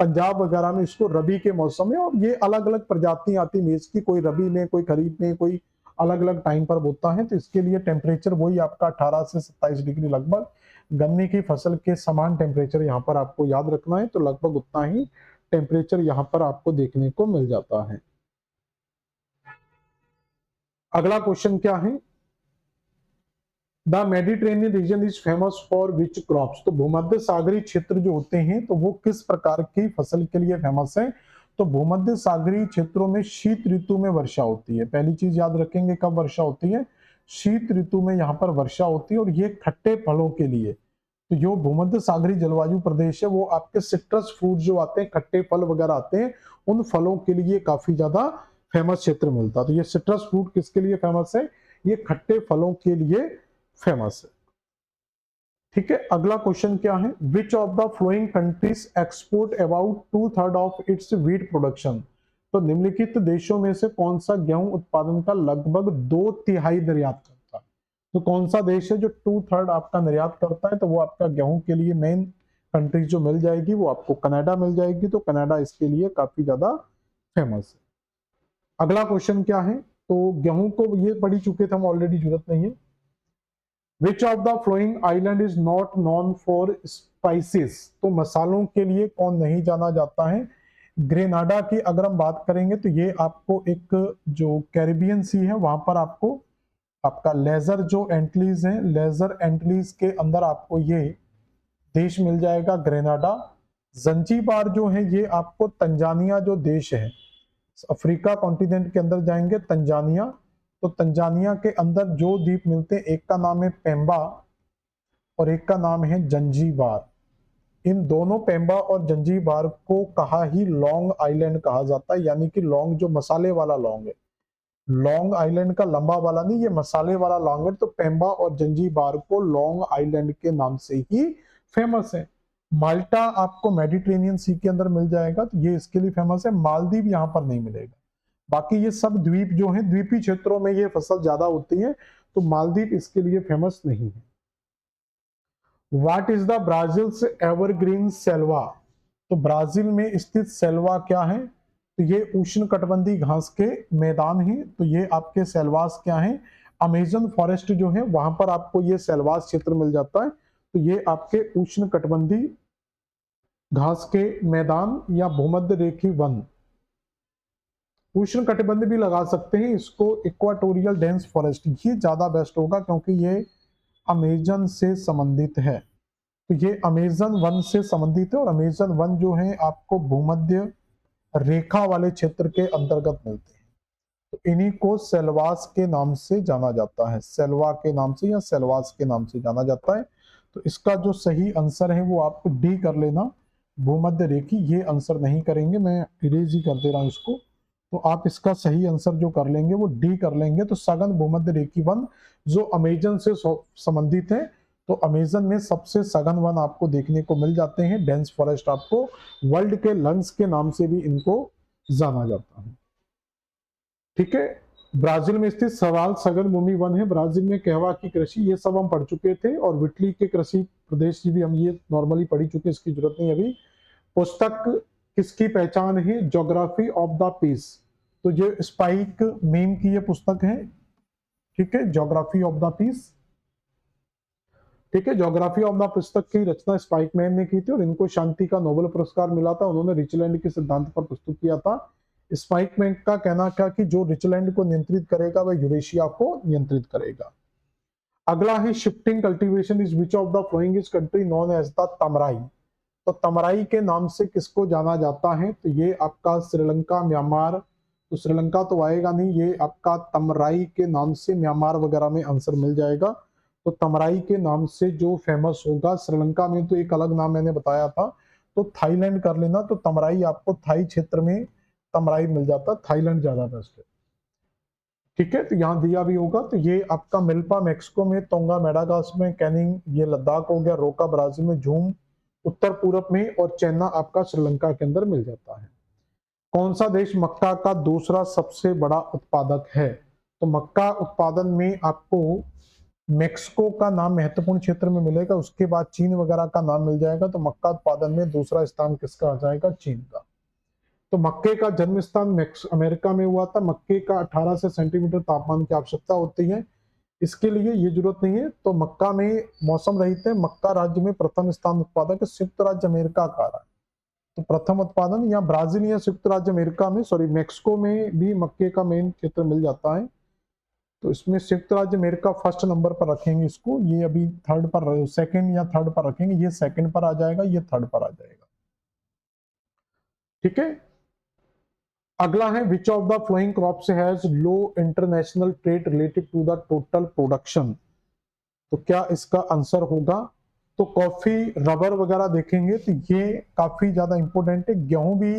[SPEAKER 1] पंजाब वगैरह में इसको रबी के मौसम में, और ये अलग अलग प्रजाति आती है मेज की, कोई रबी में, कोई खरीफ में, कोई अलग अलग टाइम पर बोता है। तो इसके लिए टेम्परेचर वही आपका 18 से 27 डिग्री लगभग, गन्ने की फसल के समान टेम्परेचर यहाँ पर आपको याद रखना है, तो लगभग उतना ही टेम्परेचर यहाँ पर आपको देखने को मिल जाता है। अगला क्वेश्चन क्या है, the Mediterranean reason is famous for which crops. तो भूमध्य सागरीय क्षेत्र जो होते हैं तो वो किस प्रकार की फसल के लिए फेमस है। तो भूमध्य सागरीय क्षेत्रों में शीत ऋतु में वर्षा होती है, पहली चीज याद रखेंगे कब वर्षा होती है, शीत ऋतु में यहाँ पर वर्षा होती है, और ये खट्टे फलों के लिए, तो जो भूमध्य सागरीय जलवायु प्रदेश है वो आपके सिट्रस फ्रूट जो आते हैं, खट्टे फल वगैरह आते हैं, उन फलों के लिए काफी ज्यादा फेमस क्षेत्र मिलता है। तो ये सिट्रस फ्रूट किसके लिए फेमस है, ये खट्टे फलों के लिए फेमस है। ठीक है, अगला क्वेश्चन क्या है, which of the flowing countries export about 2/3 of its wheat production. तो निम्नलिखित देशों में से कौन सा गेहूं उत्पादन का लगभग 2/3 निर्यात करता है। तो कौन सा देश है जो 2/3 आपका निर्यात करता है, तो वो आपका गेहूं के लिए मेन कंट्रीज जो मिल जाएगी वो आपको कनाडा मिल जाएगी, तो कनाडा इसके लिए काफी ज्यादा फेमस है। अगला क्वेश्चन क्या है, तो गेहूं को ये पढ़ी चुके थे हम ऑलरेडी, जरूरत नहीं है। Which of the flowing island is not non for spices. तो मसालों के लिए कौन नहीं जाना जाता है, ग्रेनाडा की अगर हम बात करेंगे तो ये आपको एक जो कैरिबियन सी है वहां पर आपको आपका लेजर जो एंटलीज है, लेजर एंटलीज के अंदर आपको ये देश मिल जाएगा ग्रेनाडा। जंजीबार जो है ये आपको तंजानिया जो देश है, अफ्रीका कॉन्टिनेंट के अंदर जाएंगे तंजानिया, तो तंजानिया के अंदर जो द्वीप मिलते हैं एक का नाम है पेम्बा और एक का नाम है जंजीबार। इन दोनों पेम्बा और जंजीबार को कहा ही लॉन्ग आइलैंड कहा जाता है, यानी कि लॉन्ग जो मसाले वाला लॉन्ग है, लॉन्ग आइलैंड का लंबा वाला नहीं, ये मसाले वाला लॉन्ग है। तो पेम्बा और जंजीबार को लॉन्ग आइलैंड के नाम से ही फेमस है। माल्टा आपको मेडिटेरेनियन सी के अंदर मिल जाएगा, तो ये इसके लिए फेमस है। मालदीव यहाँ पर नहीं मिलेगा, बाकी ये सब द्वीप जो है द्वीपी क्षेत्रों में ये फसल ज्यादा होती है, तो मालदीव इसके लिए फेमस नहीं है। What is the Brazil's evergreen selva. तो ब्राजील में स्थित सेल्वा क्या है, तो ये उष्ण कटिबंधीय घास के मैदान हैं, तो ये आपके सेल्वास क्या हैं, अमेजन फॉरेस्ट जो है वहां पर आपको ये सेल्वास क्षेत्र मिल जाता है, तो ये आपके उष्ण कटिबंधीय घास के मैदान या भूमध्य रेखीय वन, उष्ण कटिबंध भी लगा सकते हैं इसको, इक्वाटोरियल डेंस फॉरेस्ट ये ज्यादा बेस्ट होगा क्योंकि ये अमेजन से संबंधित है, तो ये अमेजन वन से संबंधित है, और अमेजन वन जो है आपको भूमध्य रेखा वाले क्षेत्र के अंतर्गत मिलते हैं, तो इन्हीं को सेल्वास के नाम से जाना जाता है, सेल्वा के नाम से या सेल्वास के नाम से जाना जाता है। तो इसका जो सही आंसर है वो आपको डी कर लेना, भूमध्य रेखी, ये आंसर नहीं करेंगे, मैं इरेज ही कर दे रहा हूं इसको, तो आप इसका सही आंसर जो कर लेंगे वो डी कर लेंगे। तो सघन भूमध्य रेखी वन जो अमेजन से संबंधित है, तो अमेजन में सबसे सघन वन आपको देखने को मिल जाते हैं, डेंस फॉरेस्ट आपको वर्ल्ड के लंग्स के नाम से भी इनको जाना जाता है। ठीक है, ब्राजील में स्थित सवाल सघन भूमि वन है, ब्राजील में कहवा की कृषि, ये सब हम पढ़ चुके थे, और विटली के कृषि प्रदेश की भी हम ये नॉर्मली पढ़ी चुके, इसकी जरूरत नहीं अभी। पुस्तक किसकी पहचान है, ज्योग्राफी ऑफ द पीस, तो ये स्पाइक मेम की ये पुस्तक है। ठीक है, ज्योग्राफी ऑफ द पीस, ठीक है, ज्योग्राफी ऑफ द पुस्तक की रचना स्पाइक मैन ने की थी, और इनको शांति का नोबेल पुरस्कार मिला था, उन्होंने रिचलैंड के सिद्धांत पर प्रस्तुत किया था। स्पाइक मैन का कहना था कि जो रिचलैंड को नियंत्रित करेगा वह यूरेशिया को नियंत्रित करेगा। अगला है shifting cultivation is which of the flowing is country known as the tamrai. तो तमराई के नाम से किसको जाना जाता है, तो ये आपका श्रीलंका, म्यांमार, तो श्रीलंका तो आएगा नहीं, ये आपका तमराई के नाम से म्यांमार वगैरह में आंसर मिल जाएगा। तो तमराई के नाम से जो फेमस होगा, श्रीलंका में तो एक अलग नाम मैंने बताया था, तो थाईलैंड कर लेना, तो तमराई आपको थाई क्षेत्र में तमराई मिल जाता, थाईलैंड ज्यादा बेस्ट है। ठीक है, तो यहाँ दिया भी होगा, तो ये आपका मिल्पा मैक्सिको में, तोंगा मेडागास में, कैनिंग ये लद्दाख हो गया, रोका ब्राजील में, झूम उत्तर पूरब में, और चेन्नई आपका श्रीलंका के अंदर मिल जाता है। कौन सा देश मक्का का दूसरा सबसे बड़ा उत्पादक है? तो मक्का उत्पादन में आपको मेक्सिको का नाम महत्वपूर्ण क्षेत्र में मिलेगा, उसके बाद चीन वगैरह का नाम मिल जाएगा। तो मक्का उत्पादन में दूसरा स्थान किसका आ जाएगा? चीन का। तो मक्के का जन्म स्थान अमेरिका में हुआ था। मक्के का 18 से सेंटीमीटर तापमान की आवश्यकता होती है, इसके लिए ये जरूरत नहीं है। तो मक्का में मौसम रहित है। मक्का राज्य में प्रथम स्थान उत्पादक संयुक्त राज्य अमेरिका का रहा है। तो प्रथम उत्पादन या ब्राजील या संयुक्त राज्य अमेरिका में, सॉरी मेक्सिको में भी मक्के का मेन क्षेत्र मिल जाता है। तो इसमें संयुक्त राज्य अमेरिका फर्स्ट नंबर पर रखेंगे इसको, ये अभी थर्ड पर, सेकंड या थर्ड पर रखेंगे। ये सेकंड पर आ जाएगा, ये थर्ड पर आ जाएगा। ठीक है। अगला है which of the following crops has low international trade related to the total production? तो क्या इसका आंसर होगा? तो कॉफी, रबर वगैरह देखेंगे तो ये काफी ज्यादा इंपॉर्टेंट है। गेहूं भी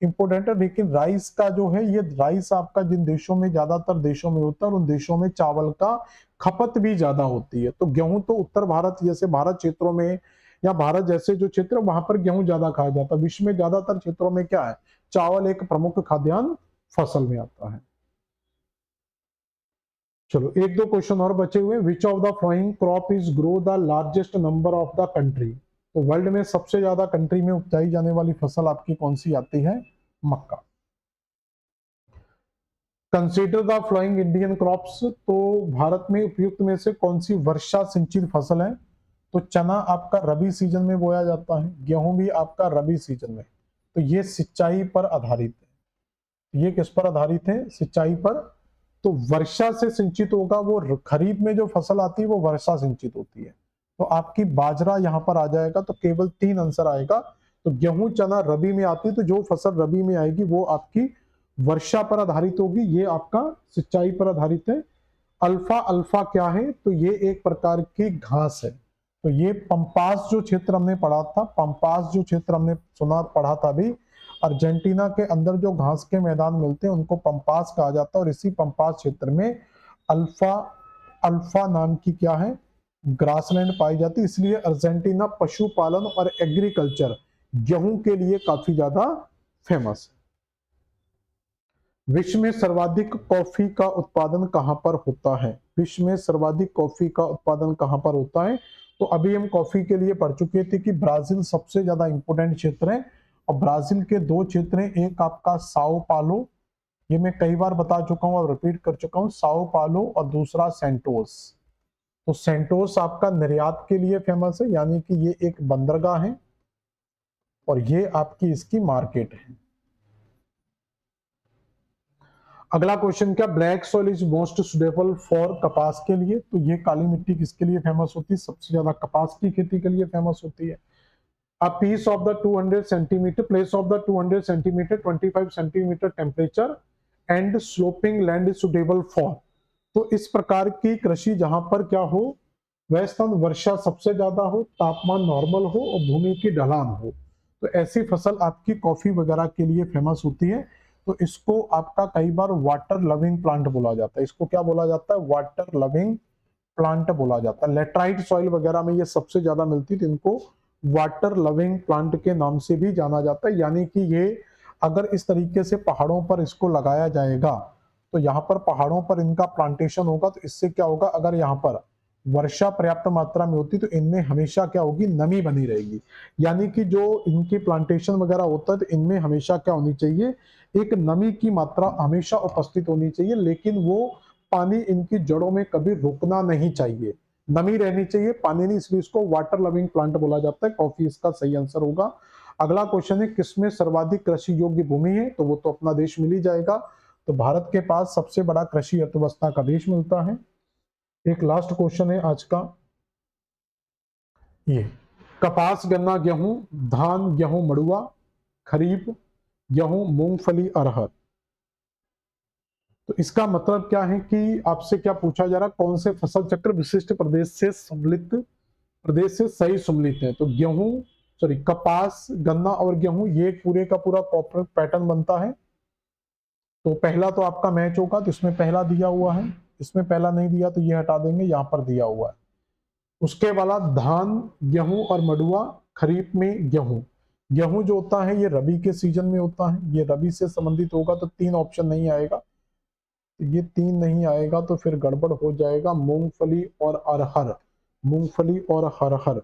[SPEAKER 1] इंपॉर्टेंट है, लेकिन राइस का जो है, ये राइस आपका जिन देशों में, ज्यादातर देशों में होता है, उन देशों में चावल का खपत भी ज्यादा होती है। तो गेहूं तो उत्तर भारत जैसे भारत क्षेत्रों में, या भारत जैसे जो क्षेत्र, वहां पर गेहूं ज्यादा खाया जाता है। विश्व में ज्यादातर क्षेत्रों में क्या है? चावल एक प्रमुख खाद्यान्न फसल में आता है। चलो एक दो क्वेश्चन और बचे हुए। विच of the flowing crop is grow the largest number of the country? तो वर्ल्ड में सबसे ज्यादा कंट्री में उपजाई जाने वाली फसल आपकी कौन सी आती है? मक्का। Consider the flowing Indian crops, तो भारत में उपयुक्त में से कौन सी वर्षा सिंचित फसल है? तो चना आपका रबी सीजन में बोया जाता है, गेहूं भी आपका रबी सीजन में। तो ये सिंचाई पर आधारित है। ये किस पर आधारित है? सिंचाई पर। तो वर्षा से सिंचित होगा, वो खरीफ में जो फसल आती है वो वर्षा सिंचित होती है। तो आपकी बाजरा यहां पर आ जाएगा। तो केवल 3 आंसर आएगा। तो गेहूं चना रबी में आती है, तो जो फसल रबी में आएगी वो आपकी वर्षा पर आधारित होगी, ये आपका सिंचाई पर आधारित है। अल्फा, अल्फा क्या है? तो ये एक प्रकार की घास है। तो ये पंपास जो क्षेत्र हमने पढ़ा था, पंपास जो क्षेत्र हमने सुना पढ़ा था अभी, अर्जेंटीना के अंदर जो घास के मैदान मिलते हैं उनको पंपास कहा जाता है। और इसी पंपास क्षेत्र में अल्फा, अल्फा नाम की क्या है? ग्रासलैंड पाई जाती है। इसलिए अर्जेंटीना पशुपालन और एग्रीकल्चर, गेहूं के लिए काफी ज्यादा फेमस है। विश्व में सर्वाधिक कॉफी का उत्पादन कहां पर होता है? विश्व में सर्वाधिक कॉफी का उत्पादन कहां पर होता है? तो अभी हम कॉफी के लिए पढ़ चुके थे कि ब्राजील सबसे ज्यादा इंपोर्टेंट क्षेत्र है। और ब्राजील के 2 क्षेत्र हैं, एक आपका साओ पालो, ये मैं कई बार बता चुका हूं और रिपीट कर चुका हूं, साओ पालो, और दूसरा सेंटोस। तो सेंटोस आपका निर्यात के लिए फेमस है, यानी कि ये एक बंदरगाह है और ये आपकी इसकी मार्केट है। अगला क्वेश्चन क्या? Black soil is most suitable for कपास के लिए? तो ये काली मिट्टी किसके लिए फेमस होती है? सबसे ज्यादा कपास की खेती के लिए फेमस होती है। A piece of the 200 centimeter, place of the 200 centimeter 25 centimeter temperature and sloping land is suitable for। तो इस प्रकार की कृषि जहां पर क्या हो? वह स्थान वर्षा सबसे ज्यादा हो, तापमान नॉर्मल हो और भूमि की ढलान हो। तो ऐसी फसल आपकी कॉफी वगैरह के लिए फेमस होती है। तो इसको आपका कई बार वाटर लविंग प्लांट बोला जाता है। इसको क्या बोला जाता है? वाटर लविंग प्लांट बोला जाता है। लेटराइट सॉइल वगैरह में ये सबसे ज्यादा मिलती है, तो इनको वाटर लविंग प्लांट के नाम से भी जाना जाता है। यानी कि ये अगर इस तरीके से पहाड़ों पर इसको लगाया जाएगा, तो यहाँ पर पहाड़ों पर इनका प्लांटेशन होगा, तो इससे क्या होगा? अगर यहाँ पर वर्षा पर्याप्त मात्रा में होती तो इनमें हमेशा क्या होगी? नमी बनी रहेगी। यानी कि जो इनकी प्लांटेशन वगैरह होता है तो इनमें हमेशा क्या होनी चाहिए? एक नमी की मात्रा हमेशा उपस्थित होनी चाहिए, लेकिन वो पानी इनकी जड़ों में कभी रुकना नहीं चाहिए, नमी रहनी चाहिए, पानी नहीं। इसलिए इसको वाटर लविंग प्लांट बोला जाता है। कॉफी इसका सही आंसर होगा। अगला क्वेश्चन है किसमें सर्वाधिक कृषि योग्य भूमि है? तो वो तो अपना देश मिल ही जाएगा। तो भारत के पास सबसे बड़ा कृषि अर्थव्यवस्था का देश मिलता है। एक लास्ट क्वेश्चन है आज का, ये कपास, गन्ना, गेहूं, धान, गेहूं, मड़ुआ, खरीफ, गेहूं, मूंगफली, अरहर। तो इसका मतलब क्या है कि आपसे क्या पूछा जा रहा है? कौन से फसल चक्र विशिष्ट प्रदेश से सम्मिलित, प्रदेश से सही सम्मिलित है? तो गेहूं, सॉरी कपास, गन्ना और गेहूं, ये पूरे का पूरा कॉर्पोरेट पैटर्न बनता है। तो पहला तो आपका मैच होगा, तो इसमें पहला दिया हुआ है, इसमें पहला नहीं दिया तो ये हटा देंगे, यहां पर दिया हुआ है। उसके बाद धान, गेहूं और मडुआ, खरीफ में गेहूं। गेहूं जो होता है ये रबी के सीजन में होता है, ये रबी से संबंधित होगा, तो 3 ऑप्शन नहीं आएगा। तो ये 3 नहीं आएगा तो फिर गड़बड़ हो जाएगा। मूंगफली और अरहर, मूंगफली और अरहर।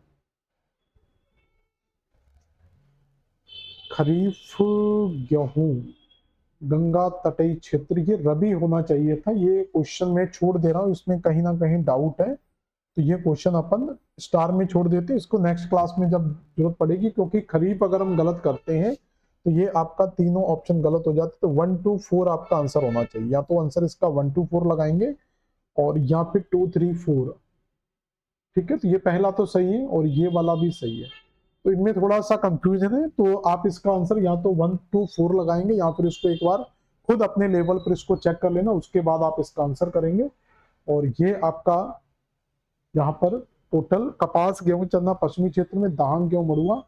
[SPEAKER 1] खरीफ गेहूं, गंगा तटीय क्षेत्र, ये रबी होना चाहिए था। ये क्वेश्चन मैं छोड़ दे रहा हूँ, इसमें कहीं ना कहीं डाउट है, तो ये क्वेश्चन अपन स्टार में छोड़ देते हैं, इसको नेक्स्ट क्लास में जब जरूरत पड़ेगी। क्योंकि खरीफ अगर हम गलत करते हैं तो ये आपका तीनों ऑप्शन गलत हो जाते, तो 1 2 4 आपका आंसर होना चाहिए। या तो आंसर इसका 1 2 4 लगाएंगे और या फिर 2 3 4। ठीक है, तो ये पहला तो सही है और ये वाला भी सही है। तो इनमें थोड़ा सा कंफ्यूजन है, तो आप इसका आंसर या तो 1 2 4 लगाएंगे या फिर इसको एक बार खुद अपने लेवल पर इसको चेक कर लेना, उसके बाद आप इसका आंसर करेंगे। और ये आपका यहाँ पर टोटल कपास, गेहूं, चना पश्चिमी क्षेत्र में, धान, गेहूं, मड़ुआ,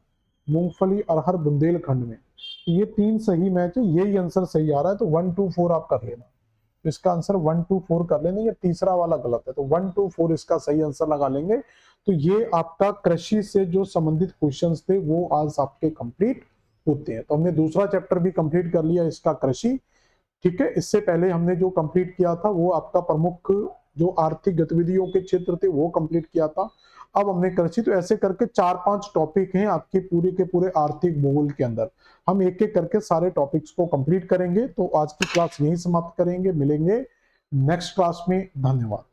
[SPEAKER 1] मूंगफली, अरहर बुंदेलखंड में। ये 3 सही मैच है, यही आंसर सही आ रहा है, तो 1 2 4 आप कर लेना। तो इसका आंसर 1 2 4 कर लेना, ये तीसरा वाला गलत है, तो 1 2 4 इसका सही आंसर लगा लेंगे। तो ये आपका कृषि से जो संबंधित क्वेश्चंस थे वो आज आपके कंप्लीट होते हैं। तो हमने दूसरा चैप्टर भी कंप्लीट कर लिया इसका, कृषि। ठीक है, इससे पहले हमने जो कंप्लीट किया था वो आपका प्रमुख जो आर्थिक गतिविधियों के क्षेत्र थे वो कंप्लीट किया था। अब हमने कृषि, तो ऐसे करके 4-5 टॉपिक हैं आपके पूरे के पूरे आर्थिक भूगोल के अंदर। हम एक एक करके सारे टॉपिक्स को कंप्लीट करेंगे। तो आज की क्लास यहीं समाप्त करेंगे, मिलेंगे नेक्स्ट क्लास में। धन्यवाद।